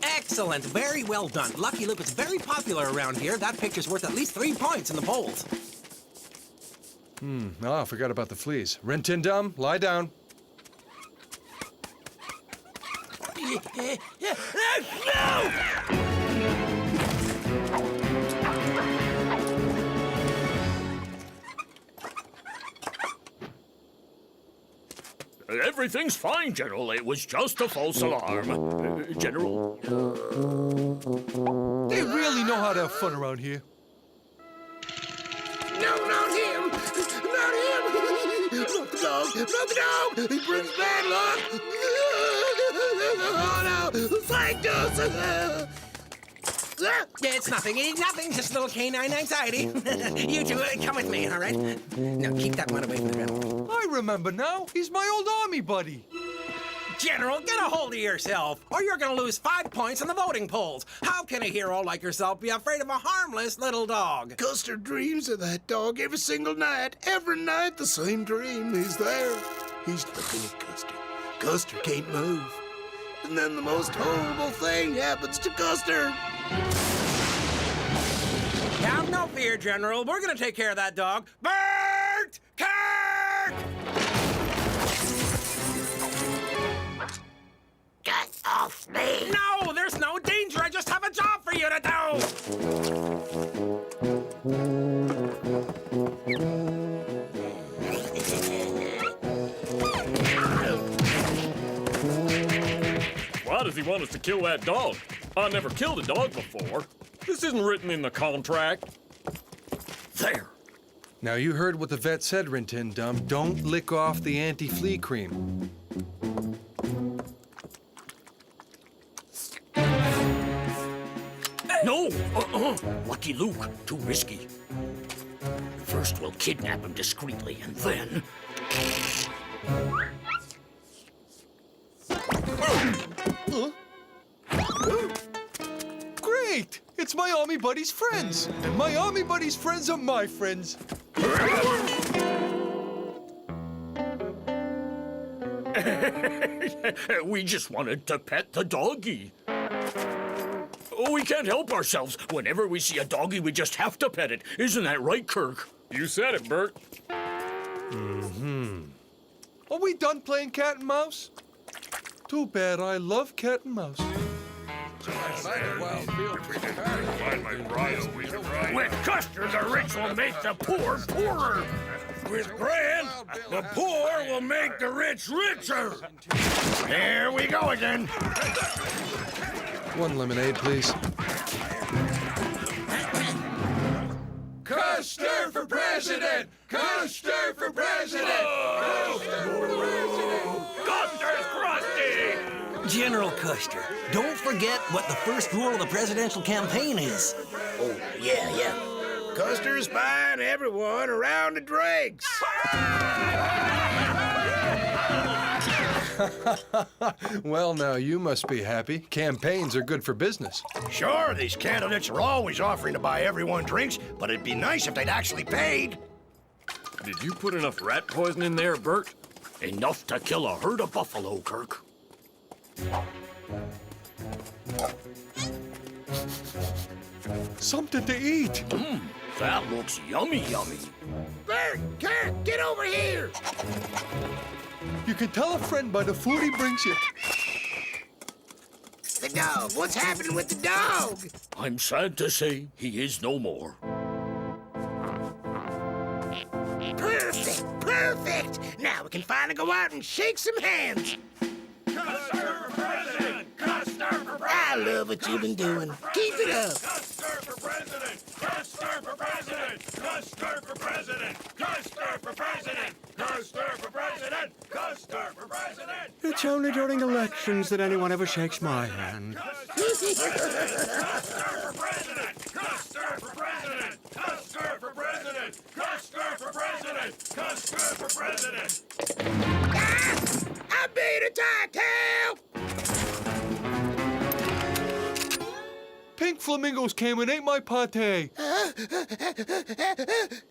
Excellent. Very well done. Lucky Luke is very popular around here. That picture's worth at least 3 points in the polls. Oh, I forgot about the fleas. Rantanplan, lie down. Everything's fine, General. It was just a false alarm. General? They really know how to have fun around here. No, not him! Not him! Not the dog! Not the dog! He brings bad luck! Oh, no! Fight us! It's nothing. It's nothing. Just a little canine anxiety. You two, come with me, all right? Now, keep that one away from the ground. I remember now. He's my old army buddy. General, get a hold of yourself, or you're going to lose 5 points in the voting polls. How can a hero like yourself be afraid of a harmless little dog? Custer dreams of that dog every single night. Every night, the same dream. He's there. He's looking at Custer. Custer can't move. And then the most horrible thing happens to Custer. Have no fear, General. We're going to take care of that dog. Bert! Kirk! Get off me! No, there's no danger. I just have a job for you to Why does he want us to kill that dog? I never killed a dog before. This isn't written in the contract. There. Now, you heard what the vet said, Rantanplan. Don't lick off the anti-flea cream. No! Lucky Luke, too risky. First, we'll kidnap him discreetly, and then... Great! It's my army buddy's friends. And my army buddy's friends are my friends. We just wanted to pet the doggy. Oh, we can't help ourselves. Whenever we see a doggy, we just have to pet it. Isn't that right, Kirk? You said it, Bert. Mm-hmm. Are we done playing cat and mouse? Too bad. I love cat and mouse. With Custer, the rich will make the poor poorer. With Grant, the poor will make the rich richer. There we go again. One lemonade, please. Custer for president! Custer for president! Custer's crusty! General Custer, don't forget what the first rule of the presidential campaign is. Oh, yeah. Custer's buying everyone around the dregs. Well, now, you must be happy. Campaigns are good for business. Sure, these candidates are always offering to buy everyone drinks, but it'd be nice if they'd actually paid. Did you put enough rat poison in there, Bert? Enough to kill a herd of buffalo, Kirk. Something to eat. That looks yummy. Bert, Kirk, get over here. You can tell a friend by the food he brings you. The dog. What's happening with the dog? I'm sad to say he is no more. Perfect. Now we can finally go out and shake some hands. Custer for president! Custer for president! I love what you've been doing. Keep it up. Custer for president! Custer for president! Custer for president! Custer for president! Custer for president! Custer for president! It's only during elections that anyone ever shakes my hand. Custer for president! Custer for president! Custer for president! Custer for president! Custer for president! I beat a tail. Pink flamingos came and ate my pate.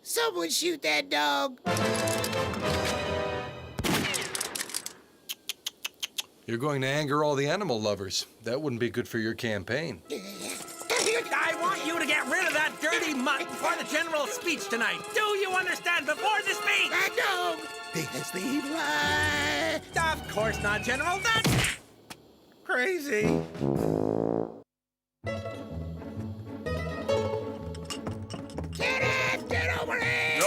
Someone shoot that dog. You're going to anger all the animal lovers. That wouldn't be good for your campaign. I want you to get rid of that dirty mutt before the general's speech tonight. Do you understand? Before the speech! That dog! That's the evil eye. Of course not, General. That's crazy. Get over here!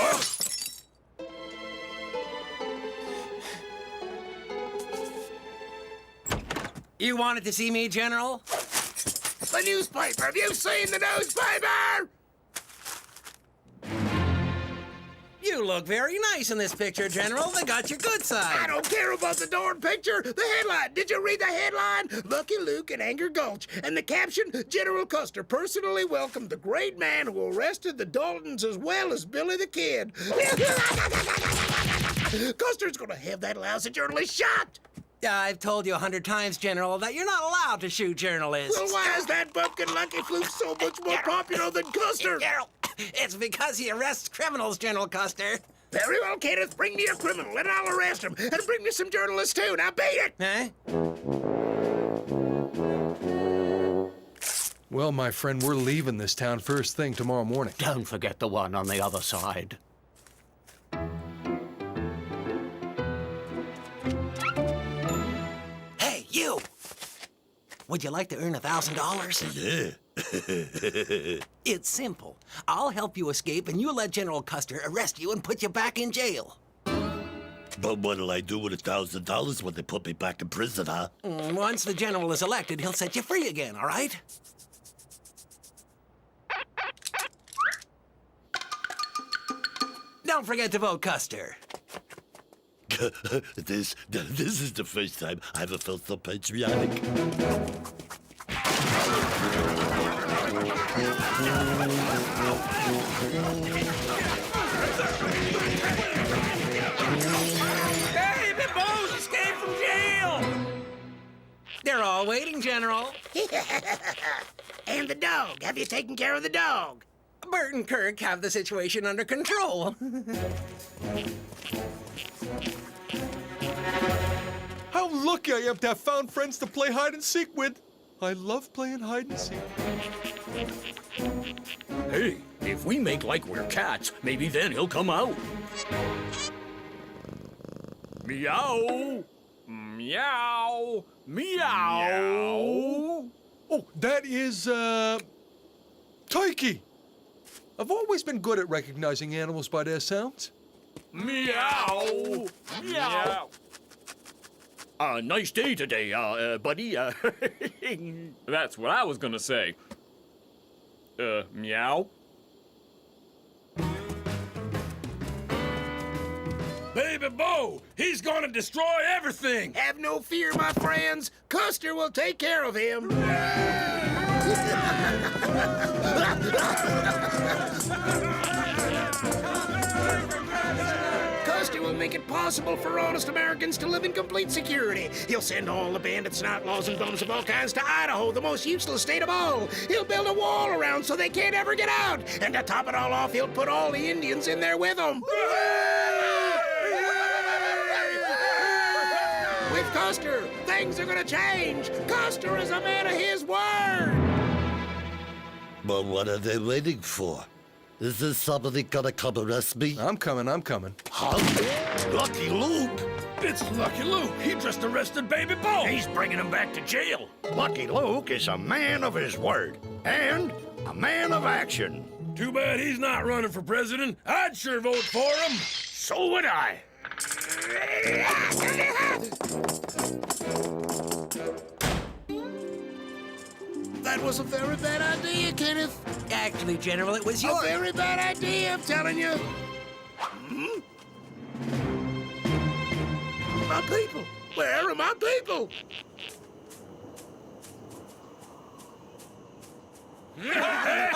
You wanted to see me, General? The newspaper! Have you seen the newspaper? You look very nice in this picture, General. They got your good side. I don't care about the darn picture. The headline. Did you read the headline? Lucky Luke and Anger Gulch. And the caption, General Custer personally welcomed the great man who arrested the Daltons as well as Billy the Kid. Custer's gonna have that lousy journalist shot. I've told you 100 times, General, that you're not allowed to shoot journalists. Well, why is that bumpkin Lucky Luke so much more popular than Custer? General, it's because he arrests criminals, General Custer. Very well, Kenneth. Bring me a criminal and I'll arrest him. And bring me some journalists, too. Now beat it! Huh? Well, my friend, we're leaving this town first thing tomorrow morning. Don't forget the one on the other side. Hey, you! Would you like to earn $1,000? Yeah. It's simple. I'll help you escape, and you let General Custer arrest you and put you back in jail. But what'll I do with $1,000 when they put me back in prison, huh? Once the general is elected, he'll set you free again, all right? Don't forget to vote Custer. This is the first time I ever felt so patriotic. Hey, the boys escaped from jail! They're all waiting, General. And the dog. Have you taken care of the dog? Bert and Kirk have the situation under control. How lucky I am to have found friends to play hide and seek with. I love playing hide and seek. Hey, if we make like we're cats, maybe then he'll come out. Meow. Meow. Meow. Oh, that is, Tikey. I've always been good at recognizing animals by their sounds. Meow. Meow. Nice day today, buddy. That's what I was gonna say. Meow? Baby Bo, he's gonna destroy everything! Have no fear, my friends. Custer will take care of him. Custer will make it possible for honest Americans to live in complete security. He'll send all the bandits and outlaws and bums of all kinds to Idaho, the most useless state of all. He'll build a wall around so they can't ever get out. And to top it all off, he'll put all the Indians in there with him. With Custer, things are gonna change. Custer is a man of his word. But what are they waiting for? Is this somebody gonna come arrest me? I'm coming. Huh? Lucky Luke? It's Lucky Luke. He just arrested Baby Bo. He's bringing him back to jail. Lucky Luke is a man of his word and a man of action. Too bad he's not running for president. I'd sure vote for him. So would I. That was a very bad idea, Kenneth. Actually, General, it was A your... very bad idea, I'm telling you. My people. Where are my people? Hey,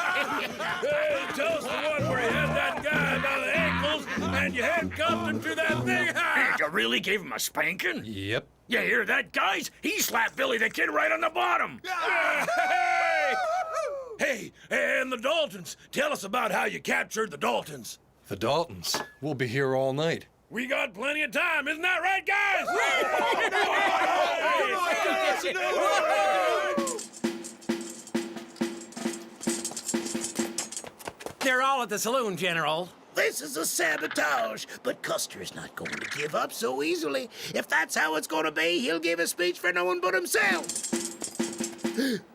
tell us the one where you had that guy by the ankles and you handcuffed him to that thing. You really gave him a spanking? Yep. You hear that, guys? He slapped Billy the Kid right on the bottom. Hey, and the Daltons. Tell us about how you captured the Daltons. The Daltons. We'll be here all night. We got plenty of time, isn't that right, guys? They're all at the saloon, General. This is a sabotage, but Custer's not going to give up so easily. If that's how it's going to be, he'll give a speech for no one but himself.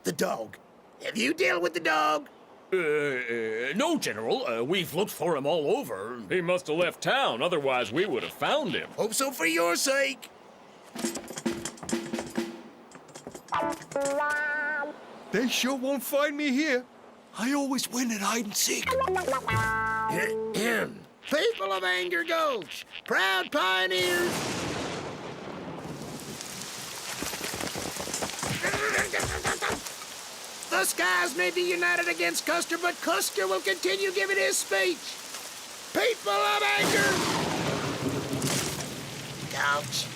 The dog. Have you dealt with the dog? No, General. We've looked for him all over. He must have left town, otherwise we would have found him. Hope so for your sake. They sure won't find me here. I always win at hide and seek. People of Anger Gulch, proud pioneers. The skies may be united against Custer, but Custer will continue giving his speech. People of Anger Gulch.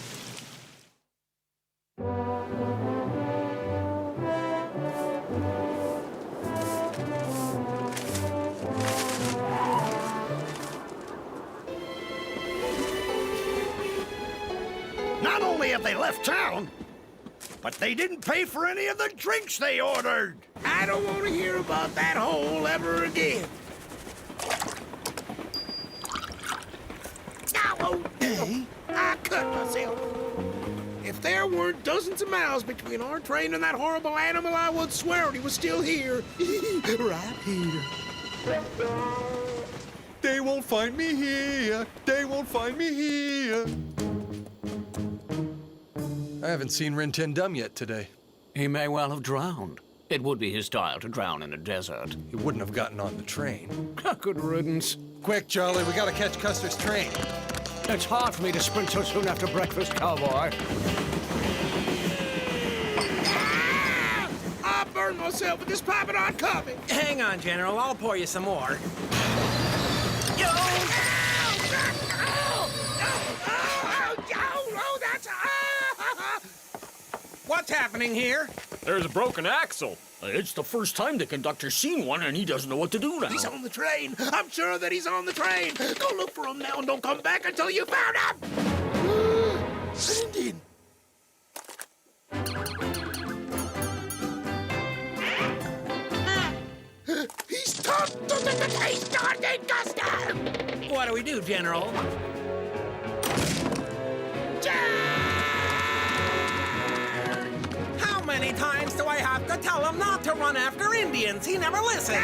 Not only have they left town, but they didn't pay for any of the drinks they ordered. I don't want to hear about that hole ever again. I cut myself. If there weren't dozens of miles between our train and that horrible animal, I would swear he was still here. Right here. They won't find me here. They won't find me here. I haven't seen Rantanplan yet today. He may well have drowned. It would be his style to drown in a desert. He wouldn't have gotten on the train. Good riddance. Quick, Charlie, we gotta catch Custer's train. It's hard for me to sprint so soon after breakfast, cowboy. I burned myself with this piping hot coffee. Hang on, General. I'll pour you some more. Yo! What's happening here? There's a broken axle. It's the first time the conductor's seen one, and he doesn't know what to do now. He's on the train. I'm sure that he's on the train. Go look for him now and don't come back until you found him. An Indian. He's tough to the taste Darton Guster. What do we do, General? How many times do I have to tell him not to run after Indians? He never listens.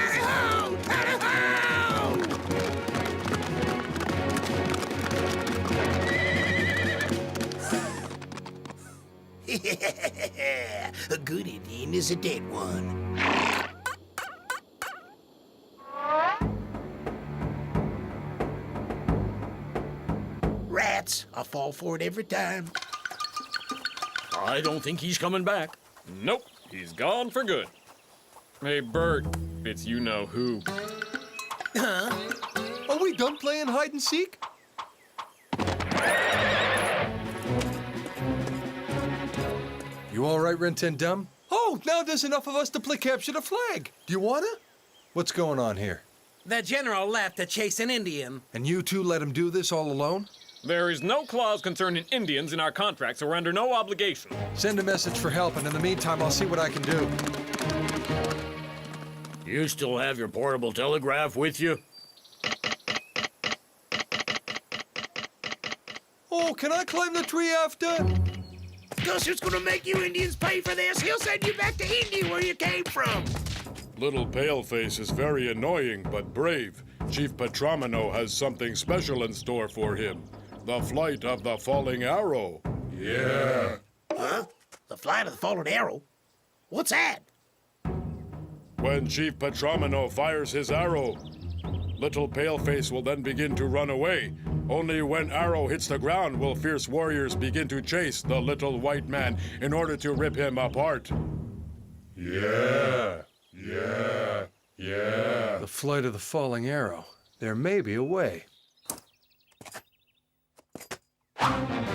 A good Indian is a dead one. Rats, I fall for it every time. I don't think he's coming back. Nope, he's gone for good. Hey, Bert, it's you-know-who. Huh? Are we done playing hide and seek? You all right, Rantanplan? Oh, now there's enough of us to play capture the flag. Do you wanna? What's going on here? The General left to chase an Indian. And you two let him do this all alone? There is no clause concerning Indians in our contract, so we're under no obligation. Send a message for help, and in the meantime, I'll see what I can do. You still have your portable telegraph with you? Oh, can I climb the tree after? Guster's gonna make you Indians pay for this. He'll send you back to India where you came from. Little Paleface is very annoying, but brave. Chief Petramino has something special in store for him. The flight of the falling arrow. Yeah. Huh? The flight of the fallen arrow? What's that? When Chief Petramino fires his arrow, Little Paleface will then begin to run away. Only when arrow hits the ground will fierce warriors begin to chase the little white man in order to rip him apart. Yeah. The flight of the falling arrow. There may be a way.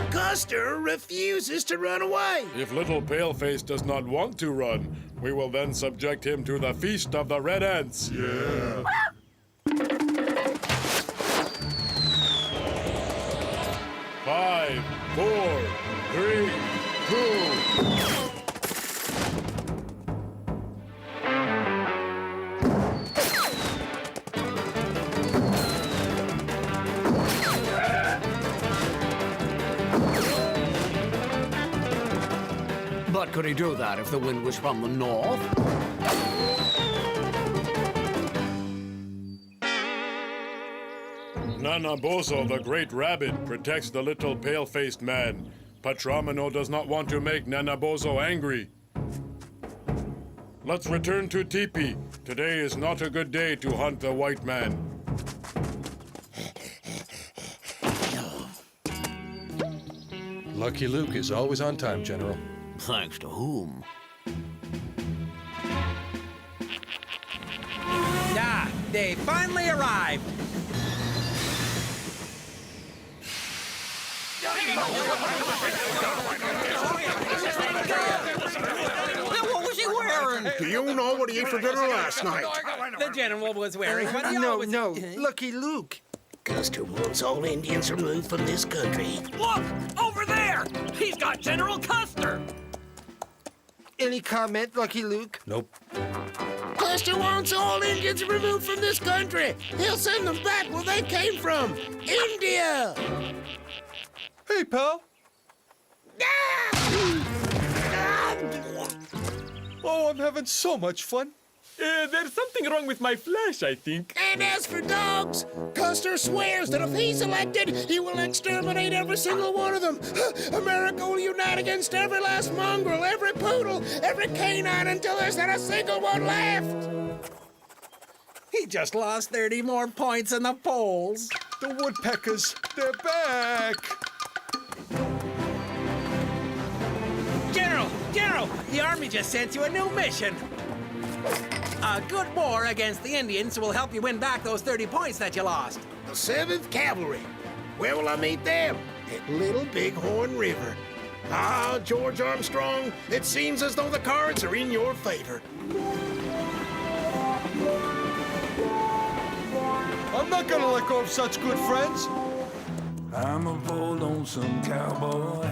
Guster refuses to run away. If Little Paleface does not want to run, we will then subject him to the Feast of the Red Ants. Yeah. 5, 4, 3, 2... But could he do that if the wind was from the north? Nanabozo, the great rabbit, protects the little pale-faced man. Petramino does not want to make Nanabozo angry. Let's return to Teepee. Today is not a good day to hunt the white man. Lucky Luke is always on time, General. Thanks to whom? Ah, they finally arrived. What was he wearing? Do you know what he ate for dinner last night? The General was wearing what he always... No, Lucky Luke. Guster wants all Indians removed from this country. Look! Over there! He's got General Custer! Any comment, Lucky Luke? Nope. Guster wants all Indians removed from this country. He'll send them back where they came from. India! Hey, pal. Oh, I'm having so much fun. There's something wrong with my flesh, I think. And as for dogs, Custer swears that if he's elected, he will exterminate every single one of them. America will unite against every last mongrel, every poodle, every canine until there's not a single one left. He just lost 30 more points in the polls. The woodpeckers, they're back. General, the Army just sent you a new mission. A good war against the Indians will help you win back those 30 points that you lost. The 7th Cavalry. Where will I meet them? At Little Bighorn River. Ah, George Armstrong, it seems as though the cards are in your favor. I'm not gonna let go of such good friends. I'm a bold lonesome cowboy.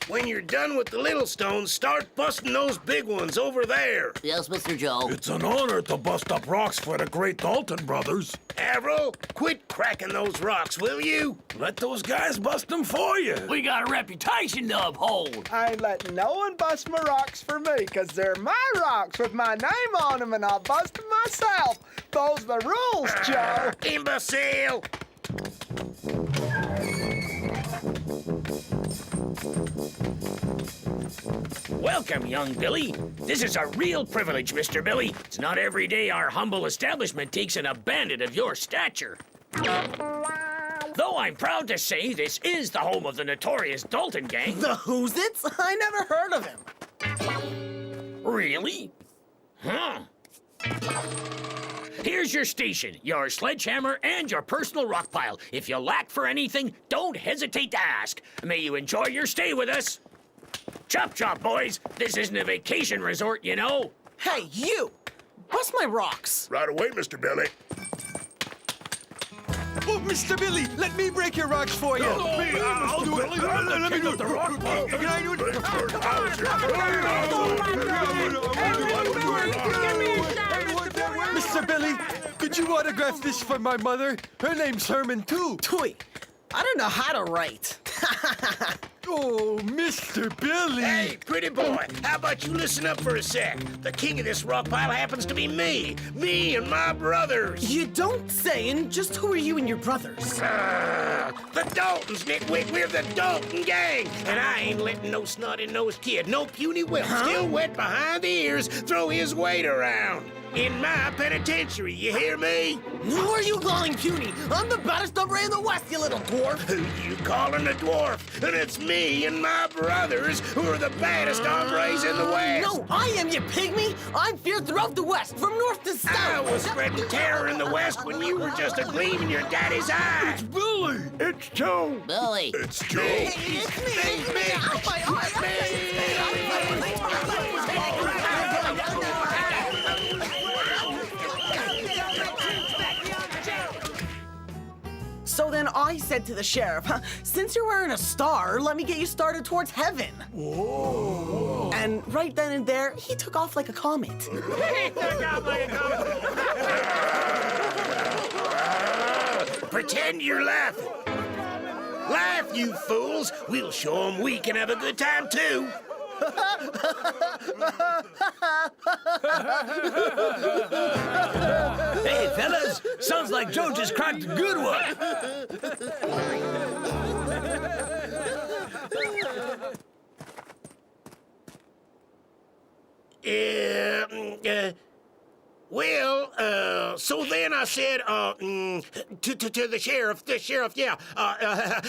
When you're done with the little stones, start busting those big ones over there. Yes, Mr. Joe. It's an honor to bust up rocks for the great Dalton brothers. Avril, quit cracking those rocks, will you? Let those guys bust them for you. We got a reputation to uphold. I ain't letting no one bust my rocks for me, 'cause they're my rocks with my name on them, and I'll bust them myself. Those the rules, Joe. Imbecile! Welcome, young Billy. This is a real privilege, Mr. Billy. It's not every day our humble establishment takes in a bandit of your stature. Though I'm proud to say this is the home of the notorious Dalton gang. The who's it? I never heard of him. Really? Huh. Here's your station, your sledgehammer, and your personal rock pile. If you lack for anything, don't hesitate to ask. May you enjoy your stay with us. Chop chop, boys. This isn't a vacation resort, you know. Hey, you! Bust my rocks. Right away, Mr. Billy. Oh, Mr. Billy, let me break your rocks for you. No, me, I'll do it. Let me do it. the rock pile. Can I do it? Mr. Billy, could you autograph this for my mother? Her name's Herman, too. Tweet. I don't know how to write. Oh, Mr. Billy. Hey, pretty boy, how about you listen up for a sec? The king of this rock pile happens to be me. Me and my brothers. You don't say, and just who are you and your brothers? The Daltons, nitwit. We're the Dalton gang. And I ain't letting no snotty-nosed kid, no puny whelp, still wet behind the ears, throw his weight around. In my penitentiary, you hear me? Who are you calling puny? I'm the baddest hombre in the West, you little dwarf. Who you calling a dwarf? And it's me and my brothers who are the baddest hombres in the West. No, I am, you pygmy. I'm feared throughout the West, from north to south. I was spreading terror in the West when you were just a gleam in your daddy's eye. It's Billy. It's Joe. Billy. It's Joe. It's me. Oh, my So then I said to the sheriff, since you're wearing a star, let me get you started towards heaven. Whoa. And right then and there, he took off like a comet. He took off like a comet. Pretend you're laughing. Laugh, you fools. We'll show them we can have a good time, too. Hey, fellas, sounds like Joe just cracked a good one. So then I said, to the sheriff, yeah,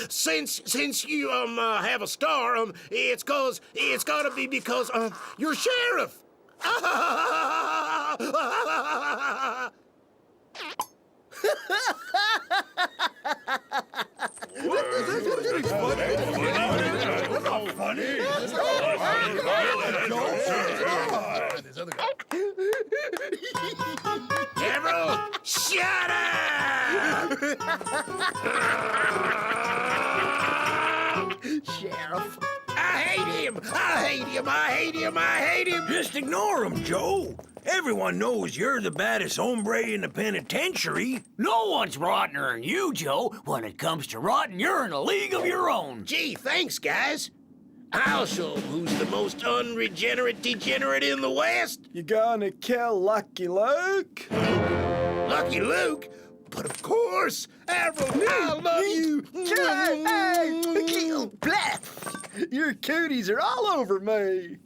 since you, have a star, it's gotta be because, you're sheriff. Avril, shut up! Sheriff. I hate him! I hate him! I hate him! I hate him! Just ignore him, Joe. Everyone knows you're the baddest hombre in the penitentiary. No one's rottener than you, Joe. When it comes to rotting, you're in a league of your own. Gee, thanks, guys. I'll show 'em who's the most unregenerate degenerate in the West. You gonna kill Lucky Luke? Lucky Luke? But of course, Avril, I love you. Hey, bleh. Your cooties are all over me.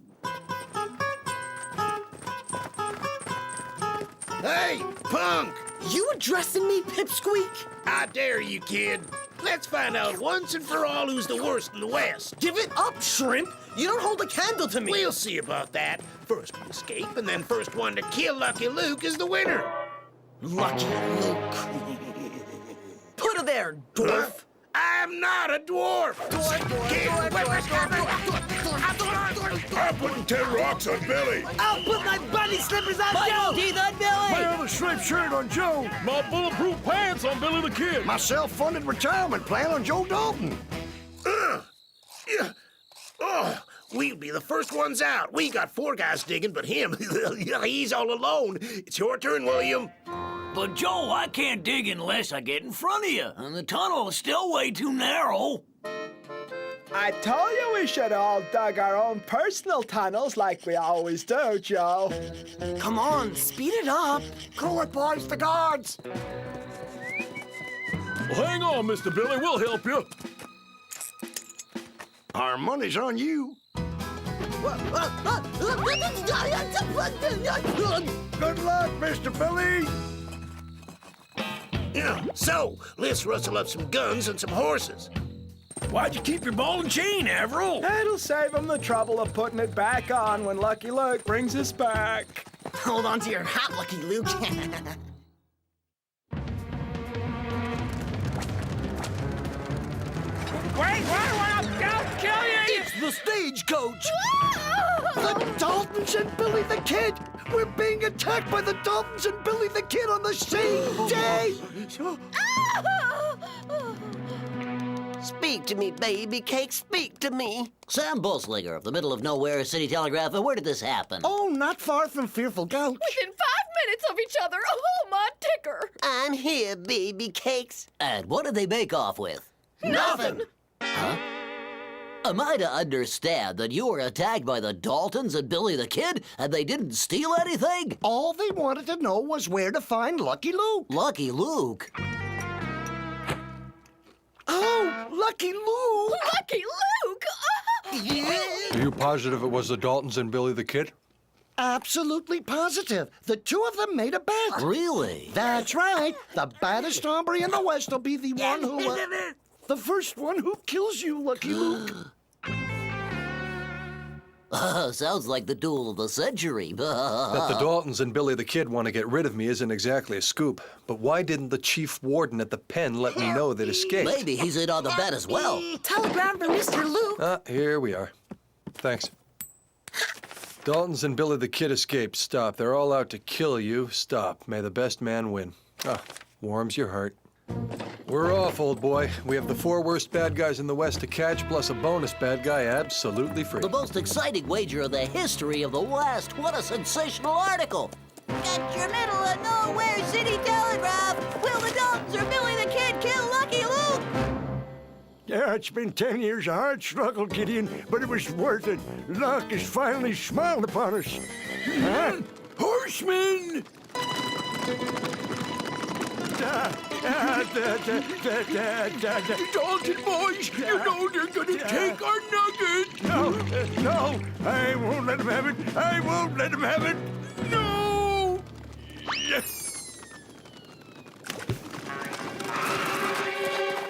Hey, punk! You addressing me, Pipsqueak? I dare you, kid. Let's find out once and for all who's the worst in the West. Give it up, Shrimp! You don't hold a candle to me! We'll see about that. First we escape, and then first one to kill Lucky Luke is the winner. Lucky Luke. Put her there, dwarf! I'm not a dwarf! I'm putting 10 rocks on Billy. I'll put my bunny slippers on Joe! Teeth on Billy! My other striped shirt on Joe. My bulletproof pants on Billy the Kid. My self-funded retirement plan on Joe Dalton. We'd be the first ones out. We got 4 guys digging, but him, he's all alone. It's your turn, William. But, Joe, I can't dig unless I get in front of you, and the tunnel is still way too narrow. I told you we should all dug our own personal tunnels like we always do, Joe. Come on, speed it up. Cool it, boys, the guards. Well, hang on, Mr. Billy. We'll help you. Our money's on you. Good luck, Mr. Billy. Yeah, so let's rustle up some guns and some horses. Why'd you keep your ball and chain, Avril? It'll save him the trouble of putting it back on when Lucky Luke brings us back. Hold on to your hat, Lucky Luke. Wait, I'll kill you! It's the stagecoach. The Daltons and Billy the Kid. We're being attacked by the Daltons and Billy the Kid on the same day. Speak to me, baby cake, speak to me. Sam Bullslinger of the Middle of Nowhere City Telegraph. Where did this happen? Oh, not far from Fearful Gulch. Within 5 minutes of each other. Oh, my ticker. I'm here, baby cakes. And what did they make off with? Nothing. Huh? Am I to understand that you were attacked by the Daltons and Billy the Kid, and they didn't steal anything? All they wanted to know was where to find Lucky Luke. Lucky Luke? Oh, Lucky Luke! Lucky Luke! Are you positive it was the Daltons and Billy the Kid? Absolutely positive. The 2 of them made a bet. Really? That's right. The baddest hombre in the West will be the one who... the first one who kills you, Lucky Luke. Sounds like the duel of the century. That the Daltons and Billy the Kid want to get rid of me isn't exactly a scoop. But why didn't the chief warden at the pen let me know they'd escaped? Maybe he's in on the bet as well. Telegram for Mr. Luke. Here we are. Thanks. Daltons and Billy the Kid escaped. Stop. They're all out to kill you. Stop. May the best man win. Warms your heart. We're off, old boy. We have the 4 worst bad guys in the West to catch, plus a bonus bad guy absolutely free. The most exciting wager in the history of the West. What a sensational article. Got your Middle of Nowhere City Telegraph. Will the Daltons or Billy the Kid kill Lucky Luke? Yeah, it's been 10 years of hard struggle, Gideon, but it was worth it. Luck has finally smiled upon us. Huh? Horsemen! Dalton boys, you know they're gonna take our nugget. No, I won't let them have it. I won't let them have it. No!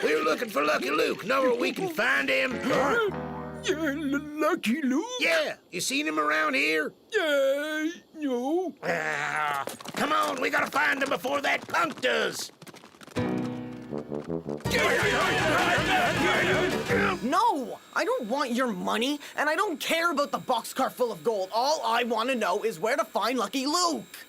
We're looking for Lucky Luke. Know where we can find him? Yeah, Lucky Luke? Yeah. You seen him around here? Yeah, no. Come on, we gotta find him before that punk does. No! I don't want your money, and I don't care about the boxcar full of gold. All I want to know is where to find Lucky Luke.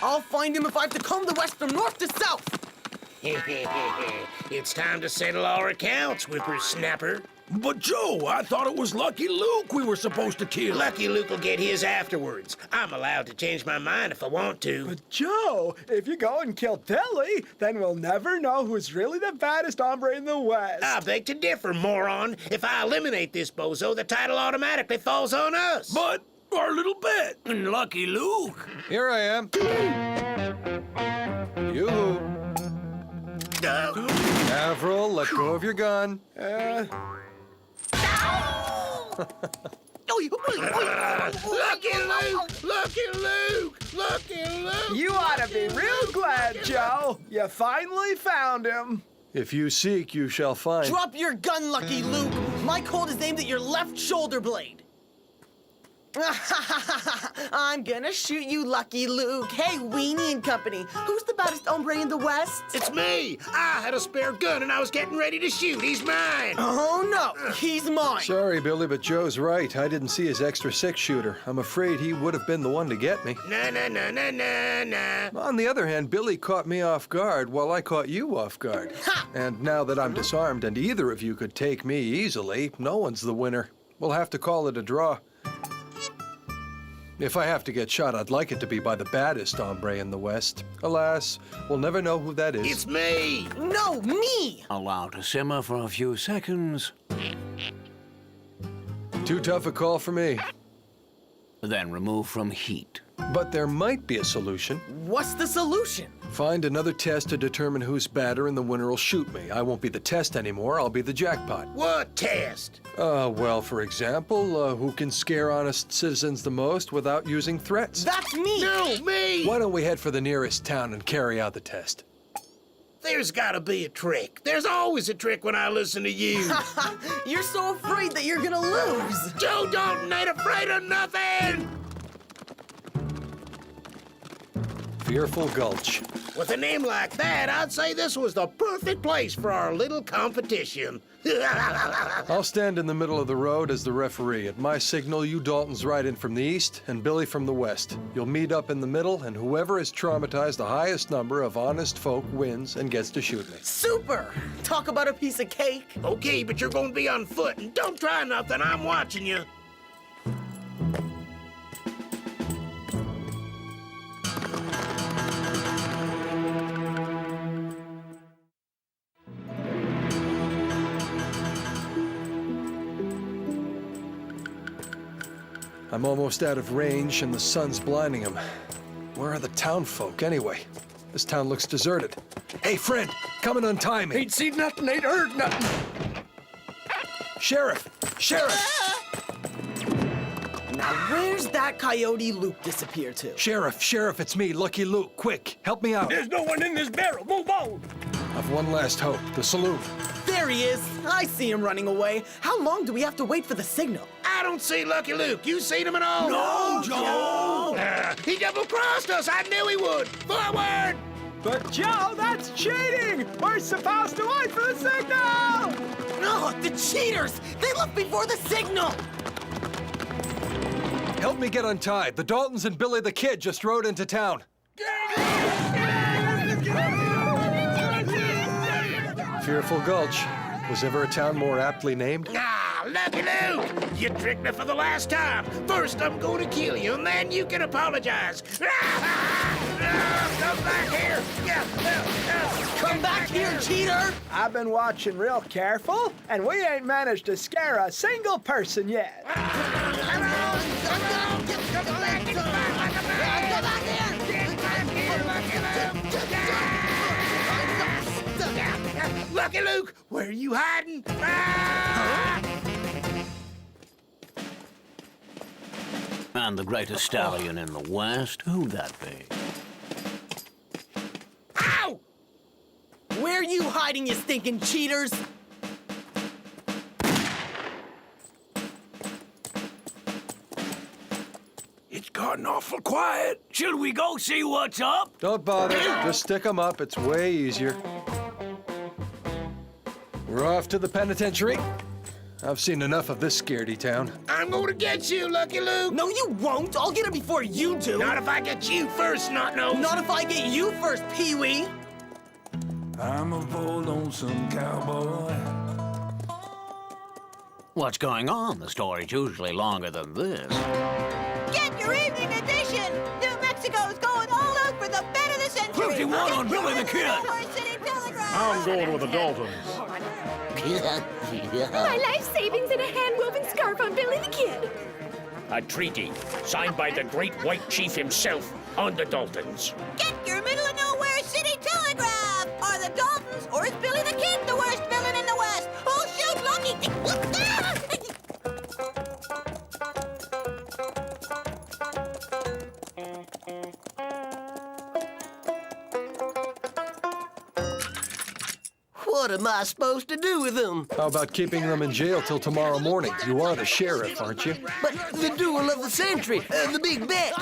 I'll find him if I have to comb the West from north to south. It's time to settle our accounts, whippersnapper. But, Joe, I thought it was Lucky Luke we were supposed to kill. Lucky Luke will get his afterwards. I'm allowed to change my mind if I want to. But, Joe, if you go and kill Billy, then we'll never know who's really the baddest hombre in the West. I beg to differ, moron. If I eliminate this bozo, the title automatically falls on us. But our little bet. And Lucky Luke. Here I am. Yoo-hoo. Avril, let go of your gun. Lucky Luke! Lucky Luke! Lucky Luke! You ought to be real glad, Joe. You finally found him. If you seek, you shall find. Drop your gun, Lucky Luke. My colt is aimed at your left shoulder blade. I'm gonna shoot you, Lucky Luke. Hey, Weenie and Company, who's the baddest hombre in the West? It's me. I had a spare gun and I was getting ready to shoot. He's mine. Oh, no, he's mine. Sorry, Billy, but Joe's right. I didn't see his extra six-shooter. I'm afraid he would have been the one to get me. Nah. On the other hand, Billy caught me off guard while I caught you off guard. Ha! And now that I'm disarmed and either of you could take me easily, no one's the winner. We'll have to call it a draw. If I have to get shot, I'd like it to be by the baddest hombre in the West. Alas, we'll never know who that is. It's me. No, me. Allow to simmer for a few seconds. Too tough a call for me. Then remove from heat. But there might be a solution. What's the solution? Find another test to determine who's badder and the winner will shoot me. I won't be the test anymore, I'll be the jackpot. What test? Well, for example, who can scare honest citizens the most without using threats? That's me! No, me! Why don't we head for the nearest town and carry out the test? There's gotta be a trick. There's always a trick when I listen to you. You're so afraid that you're gonna lose. Joe Dalton ain't afraid of nothing! Fearful Gulch. With a name like that, I'd say this was the perfect place for our little competition. I'll stand in the middle of the road as the referee. At my signal, you Daltons ride in from the east and Billy from the west. You'll meet up in the middle, and whoever has traumatized the highest number of honest folk wins and gets to shoot me. Super! Talk about a piece of cake. Okay, but you're gonna be on foot, and don't try nothing. I'm watching you. I'm almost out of range, and the sun's blinding him. Where are the town folk, anyway? This town looks deserted. Hey, friend, come and untie me. Ain't seen nothing, ain't heard nothing. Sheriff! Sheriff! Now, where's that coyote Luke disappear to? Sheriff, it's me, Lucky Luke. Quick, help me out. There's no one in this barrel. Move on. I've one last hope, the saloon. There he is. I see him running away. How long do we have to wait for the signal? I don't see Lucky Luke. You seen him at all? No, Joe! He double-crossed us. I knew he would. Forward! But Joe, that's cheating! We're supposed to wait for the signal! No, the cheaters! They left before the signal! Help me get untied. The Daltons and Billy the Kid just rode into town. Fearful Gulch. Was ever a town more aptly named? Ah, Lucky Luke! You tricked me for the last time. First, I'm going to kill you, and then you can apologize. Come back here! Come back here, cheater! I've been watching real careful, and we ain't managed to scare a single person yet. Lucky Luke, where are you hiding? Ah! And the greatest stallion in the West, who'd that be? Ow! Where are you hiding, you stinking cheaters? It's gotten awful quiet. Should we go see what's up? Don't bother. Just stick 'em up. It's way easier. We're off to the penitentiary. I've seen enough of this scaredy town. I'm going to get you, Lucky Luke. No, you won't. I'll get it before you do. Not if I get you first, Snot-Nose. Not if I get you first, Pee-wee. I'm a bold lonesome cowboy. What's going on? The story's usually longer than this. Get your evening edition! New Mexico's going all out for the bet of the century! 51 on Billy the Kid! I'm going with the Daltons. My life savings and a hand-woven scarf on Billy the Kid. A treaty signed by the great white chief himself on the Daltons. Get your middle-of-nowhere city telegraph! Are the Daltons, or is Billy the Kid the worst villain in the West? Who'll shoot Lucky? What am I supposed to do with them? How about keeping them in jail till tomorrow morning? You are the sheriff, aren't you? But the duel of the century, the big bet.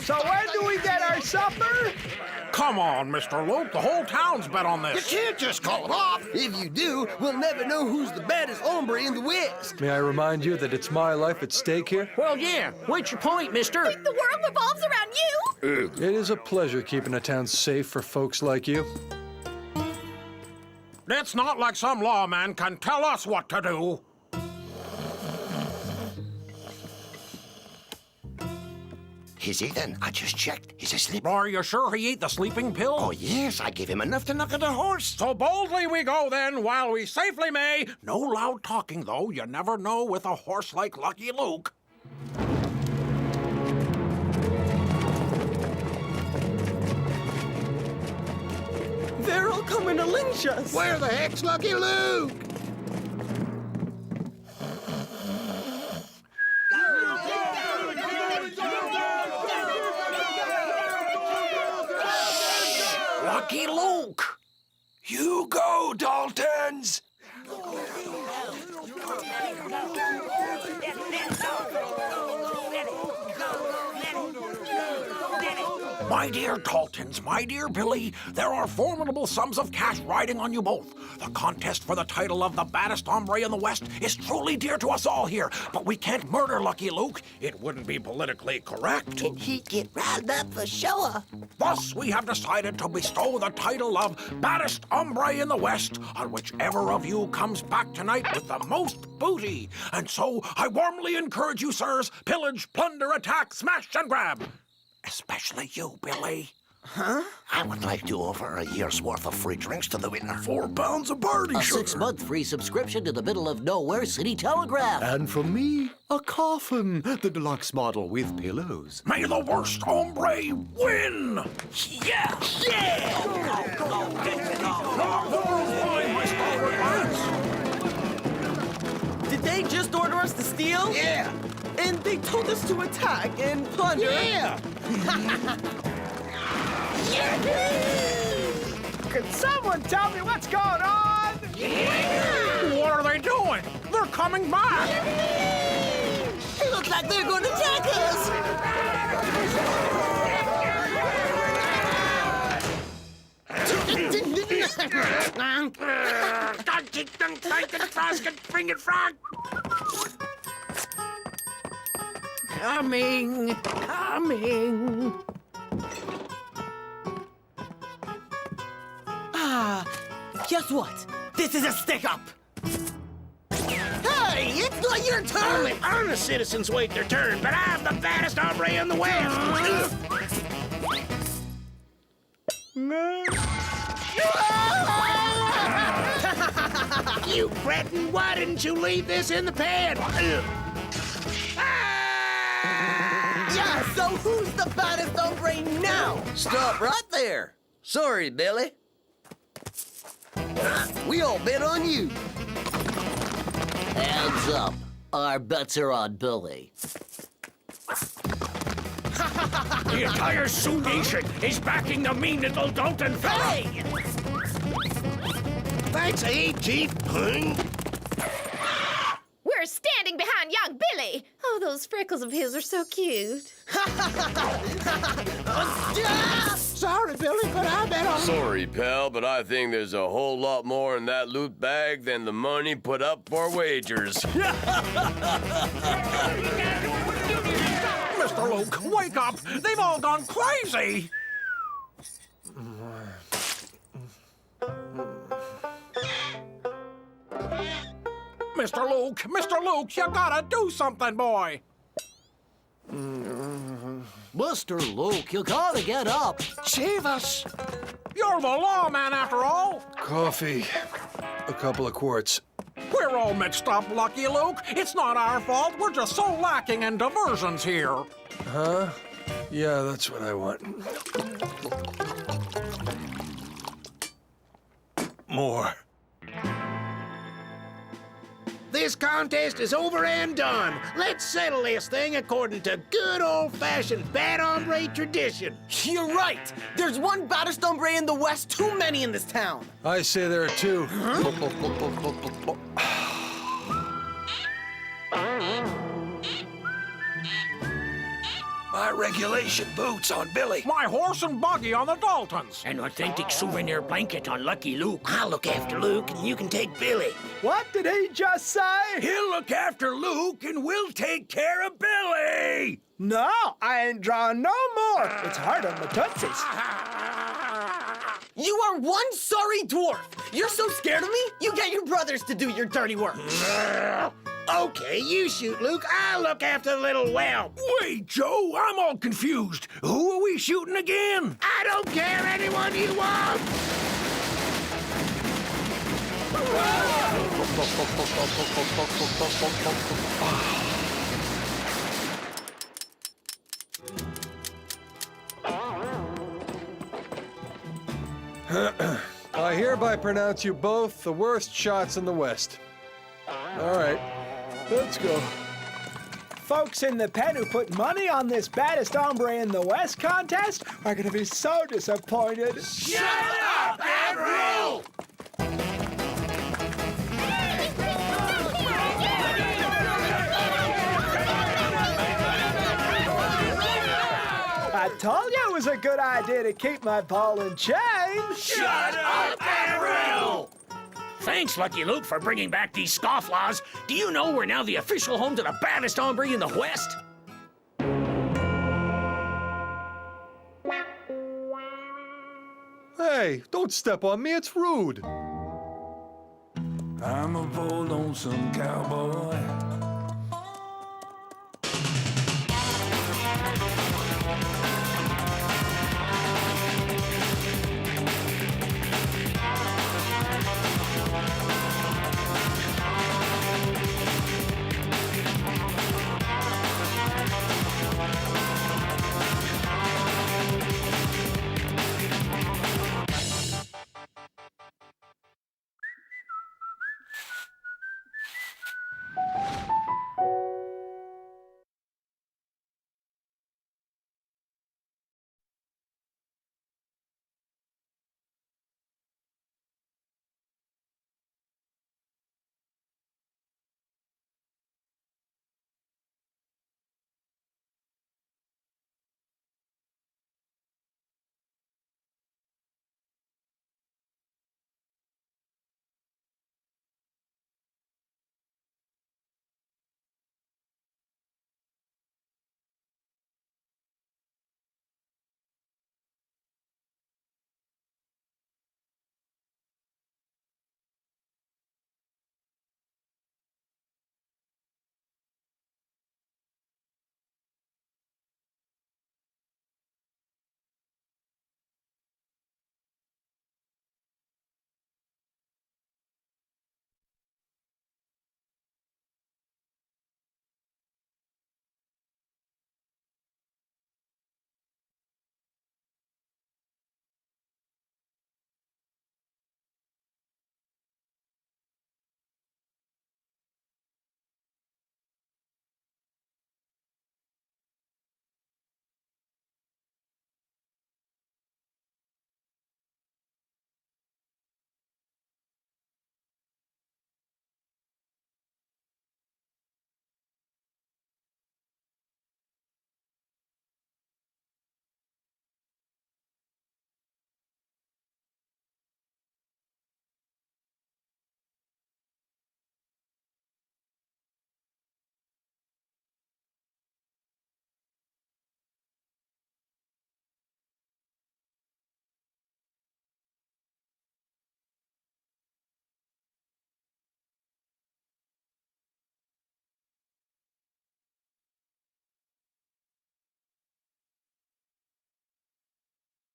So when do we get our supper? Come on, Mr. Luke. The whole town's bet on this. You can't just call it off. If you do, we'll never know who's the baddest hombre in the West. May I remind you that it's my life at stake here? Well, yeah. What's your point, mister? The world revolves around you. It is a pleasure keeping a town safe for folks like you. It's not like some lawman can tell us what to do. He's eating. I just checked. He's asleep. Are you sure he ate the sleeping pill? Oh, yes. I gave him enough to knock out a horse. So boldly we go then, while we safely may. No loud talking, though. You never know with a horse like Lucky Luke. They're all coming to lynch us. Where the heck's Lucky Luke? Lucky Luke! You go, Daltons! My dear Daltons, my dear Billy, there are formidable sums of cash riding on you both. The contest for the title of the baddest hombre in the West is truly dear to us all here, but we can't murder Lucky Luke. It wouldn't be politically correct. And he'd get riled up for sure. Thus, we have decided to bestow the title of baddest hombre in the West on whichever of you comes back tonight with the most booty. And so, I warmly encourage you, sirs, pillage, plunder, attack, smash, and grab. Especially you, Billy. Huh? I would like to offer a year's worth of free drinks to the winner. 4 pounds of barley A sugar. 6-month free subscription to the middle of nowhere City Telegraph. And from me, a coffin, the deluxe model with pillows. May the worst hombre win! Yeah! Did they just order us to steal? Yeah. And they told us to attack and plunder. Yeah. Can someone tell me what's going on? What are they doing? They're coming back! It looks like they're going to attack us! Coming. Guess what? This is a stick-up. Hey, it's not your turn! Only honest citizens wait their turn, but I'm the baddest hombre in the West. You cretin, why didn't you leave this in the pan? Yeah, so who's the baddest hombre now? Stop right there. Sorry, Billy. We all bet on you. Hands up. Our bets are on Billy. The entire Sioux Nation is backing the mean little Dalton fella. Hey! Thanks a heap, Chief. We're standing behind young Billy. Oh, those freckles of his are so cute. Sorry, Billy, but I bet on... Sorry, pal, but I think there's a whole lot more in that loot bag than the money put up for wagers. Mr. Luke, wake up! They've all gone crazy! Mr. Luke, you gotta do something, boy! Mr. Luke, you gotta get up. Save us! You're the lawman, after all! Coffee. A couple of quarts. We're all mixed up, Lucky Luke. It's not our fault. We're just so lacking in diversions here. Huh? Yeah, that's what I want. More. This contest is over and done. Let's settle this thing according to good old-fashioned bad hombre tradition. You're right. There's one baddest hombre in the West too many in this town. I say there are two. My regulation boots on Billy. My horse and buggy on the Daltons. An authentic souvenir blanket on Lucky Luke. I'll look after Luke, and you can take Billy. What did he just say? He'll look after Luke, and we'll take care of Billy. No, I ain't drawing no more. It's hard on the tootsies. You are one sorry dwarf. You're so scared of me, you get your brothers to do your dirty work. Okay, you shoot, Luke. I'll look after the little whelp. Wait, Joe, I'm all confused. Who are we shooting again? I don't care, anyone you want. I hereby pronounce you both the worst shots in the West. All right, let's go. Folks in the pen who put money on this baddest hombre in the West contest are gonna be so disappointed. Shut up, Avril! I told you it was a good idea to keep my ball and chain. Shut up, Avril! Thanks, Lucky Luke, for bringing back these scofflaws. Do you know we're now the official home to the baddest hombre in the West? Hey, don't step on me, it's rude. I'm a bold lonesome cowboy.